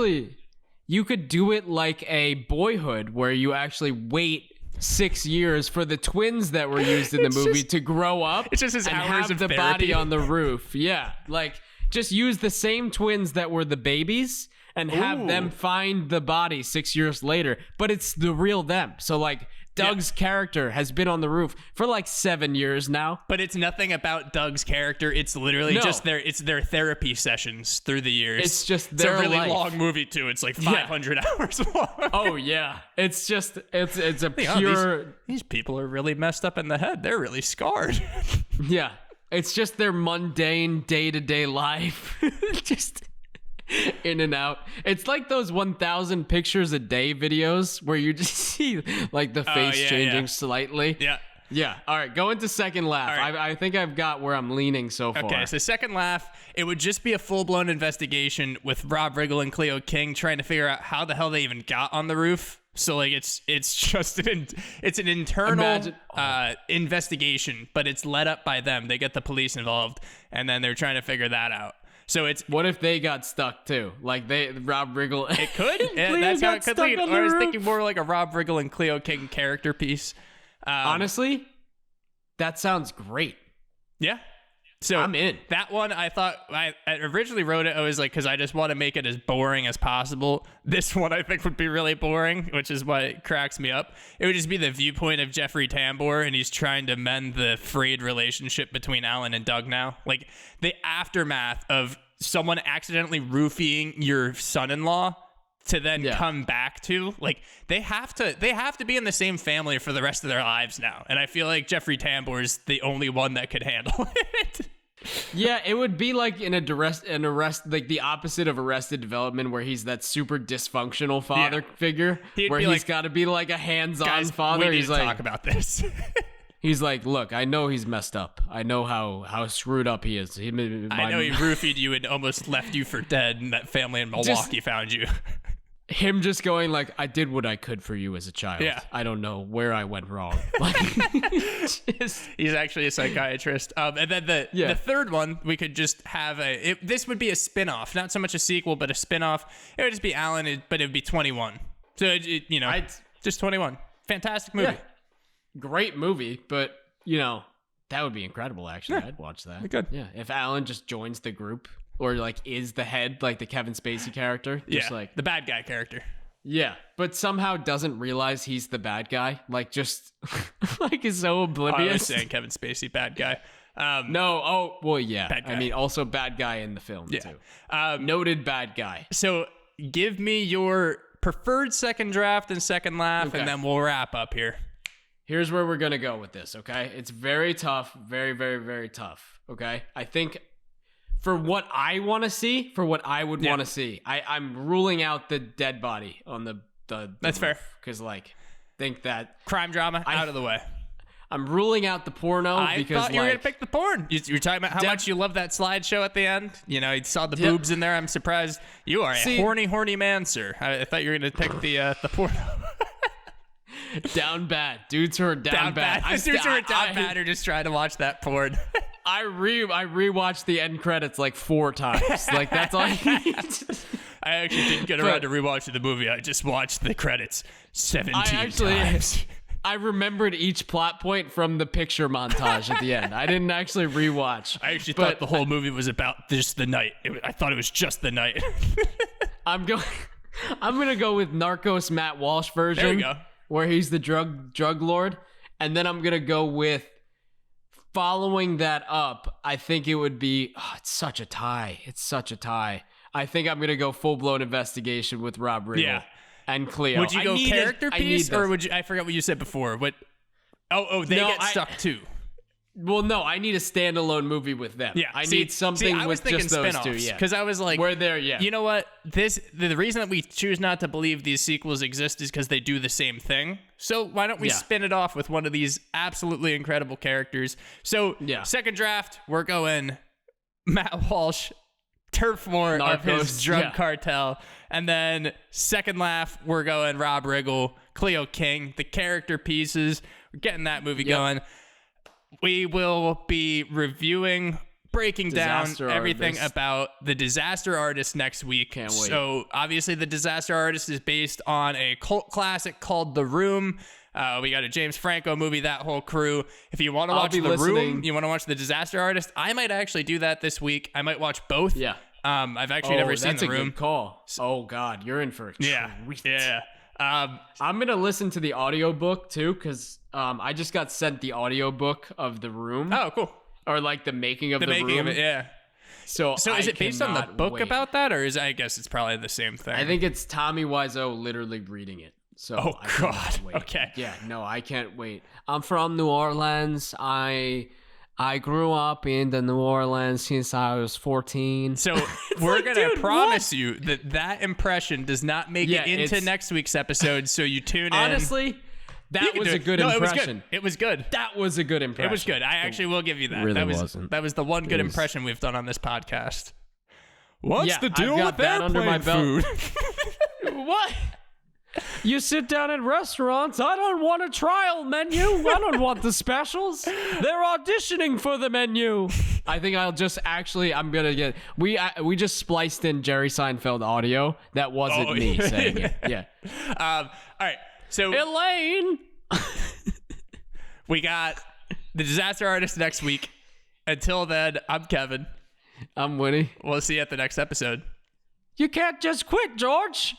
You could do it like a Boyhood, where you actually wait 6 years for the twins that were used in the movie to grow up. It's just his and hours have of the therapy body on the roof. Yeah, like just use the same twins that were the babies and have them find the body 6 years later. But it's the real them. So like Doug's character has been on the roof for like 7 years now. But it's nothing about Doug's character. It's literally just their therapy sessions through the years. It's just their It's a really life. long movie too. It's like 500 hours long. Oh yeah. It's just it's a pure these people are really messed up in the head. They're really scarred. Yeah. It's just their mundane day-to-day life. Just in and out. It's like those 1,000 pictures a day videos where you just see like the face changing slightly. Yeah. Yeah. All right. Go into second laugh. Right. I think I've got where I'm leaning so far. Okay. So second laugh, it would just be a full-blown investigation with Rob Riggle and Cleo King trying to figure out how the hell they even got on the roof. So like it's just an internal investigation, but it's led up by them. They get the police involved, and then they're trying to figure that out. So it's what if they got stuck too? Like Rob Riggle. It could. That's how it could lead. I was thinking more like a Rob Riggle and Cleo King character piece. Honestly, that sounds great. Yeah. So I'm in. That one, I thought I originally wrote it. I was like, because I just want to make it as boring as possible. This one I think would be really boring, which is why it cracks me up. It would just be the viewpoint of Jeffrey Tambor, and he's trying to mend the frayed relationship between Alan and Doug now. Like the aftermath of someone accidentally roofing your son-in-law to then come back to, like, they have to be in the same family for the rest of their lives now. And I feel like Jeffrey Tambor is the only one that could handle it. Yeah, it would be like an arrest, like the opposite of Arrested Development, where he's that super dysfunctional father figure, where he's got to be like a hands-on father. He's like, talk about this. He's like, look, I know he's messed up. I know how screwed up he is. I know he roofied you and almost left you for dead, and that family in Milwaukee found you. Him just going like, I did what I could for you as a child. Yeah. I don't know where I went wrong. Like, he's actually a psychiatrist. And then the third one, we could just have this would be a spin-off, not so much a sequel, but a spin-off. It would just be Alan, but it would be 21. So, just 21. Fantastic movie. Yeah. Great movie, but, that would be incredible, actually. Yeah. I'd watch that. Good. Yeah. If Alan just joins the group. Or like is the head, like the Kevin Spacey character. Just like the bad guy character. Yeah, but somehow doesn't realize he's the bad guy. Like just like is so oblivious. I was saying Kevin Spacey, bad guy. Bad guy. I mean, also bad guy in the film too. Noted bad guy. So give me your preferred second draft and second laugh, and then we'll wrap up here. Here's where we're gonna go with this. Okay, it's very tough, very, very, very tough. Okay, I think. For what I want to see, for what I would want to see, I'm ruling out the dead body on the That's fair. Because, think that... Crime drama, out of the way. I'm ruling out the porno I because thought you were gonna pick the porn. You're talking about how much you love that slideshow at the end. You know, you saw the boobs in there. I'm surprised. You are a horny man, sir. I thought you were gonna pick the porno. Down bad. Dudes who are down bad. Dudes who are down bad are just trying to watch that porn. I rewatched the end credits like 4 times. Like that's all I need. I actually didn't get around to rewatching the movie. I just watched the credits 17 times. I remembered each plot point from the picture montage at the end. I didn't actually rewatch. I actually thought the whole movie was about just the night. I thought it was just the night. I'm gonna go with Narcos Matt Walsh version. There we go. Where he's the drug lord, and then I'm gonna go with following that up. I think it would be it's such a tie. I think I'm gonna go full blown investigation with Rob Riggle and Cleo. Would you go character piece or would you? I forgot what you said before. What? They get stuck too. Well, no, I need a standalone movie with them. Yeah, I need something with just those two. Yeah, because I was like, we're there. Yeah, you know what? The reason that we choose not to believe these sequels exist is because they do the same thing. So why don't we spin it off with one of these absolutely incredible characters? So second draft, we're going Matt Walsh, turf war of his drug cartel, and then second laugh, we're going Rob Riggle, Cleo King, the character pieces. We're getting that movie going. We will be reviewing, breaking down everything about The Disaster Artist next week. Can't wait. So obviously The Disaster Artist is based on a cult classic called The Room. We got a James Franco movie, that whole crew. If you want to watch The Room, you want to watch The Disaster Artist, I might actually do that this week. I might watch both. Yeah. I've actually never seen The Room. That's a good call. Oh, God, you're in for a treat. Yeah. I'm going to listen to the audiobook too, because I just got sent the audiobook of The Room. Oh, cool. Or like the making of The making Room. Of it, yeah. So is it based on the book about that, or I guess it's probably the same thing? I think it's Tommy Wiseau literally reading it. So I God. Okay. Yeah, no, I can't wait. I'm from New Orleans. I grew up in the New Orleans since I was 14. So we're going to promise you that impression does not make it into next week's episode, so you tune in. Honestly, that was a good impression. It was good. That was a good impression. It was good. I actually will give you that. Really wasn't. That was the one good impression we've done on this podcast. What's the deal I've got with that under my belt. food? What? You sit down at restaurants. I don't want a trial menu. I don't want the specials. They're auditioning for the menu. I think I'm gonna get. We just spliced in Jerry Seinfeld audio. That wasn't me saying it. Yeah. All right. So Elaine, we got The Disaster Artist next week. Until then, I'm Kevin. I'm Winnie. We'll see you at the next episode. You can't just quit, George.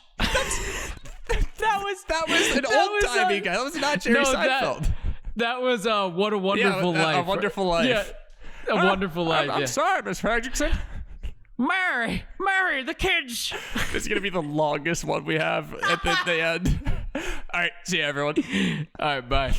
That was an old-timey guy. That was not Jerry Seinfeld. That was What a Wonderful Life. A Wonderful Life. Yeah, A Wonderful Life. I'm sorry, Miss Fredrickson. Mary, the kids. This is going to be the longest one we have at the end. All right, see you, everyone. All right, bye.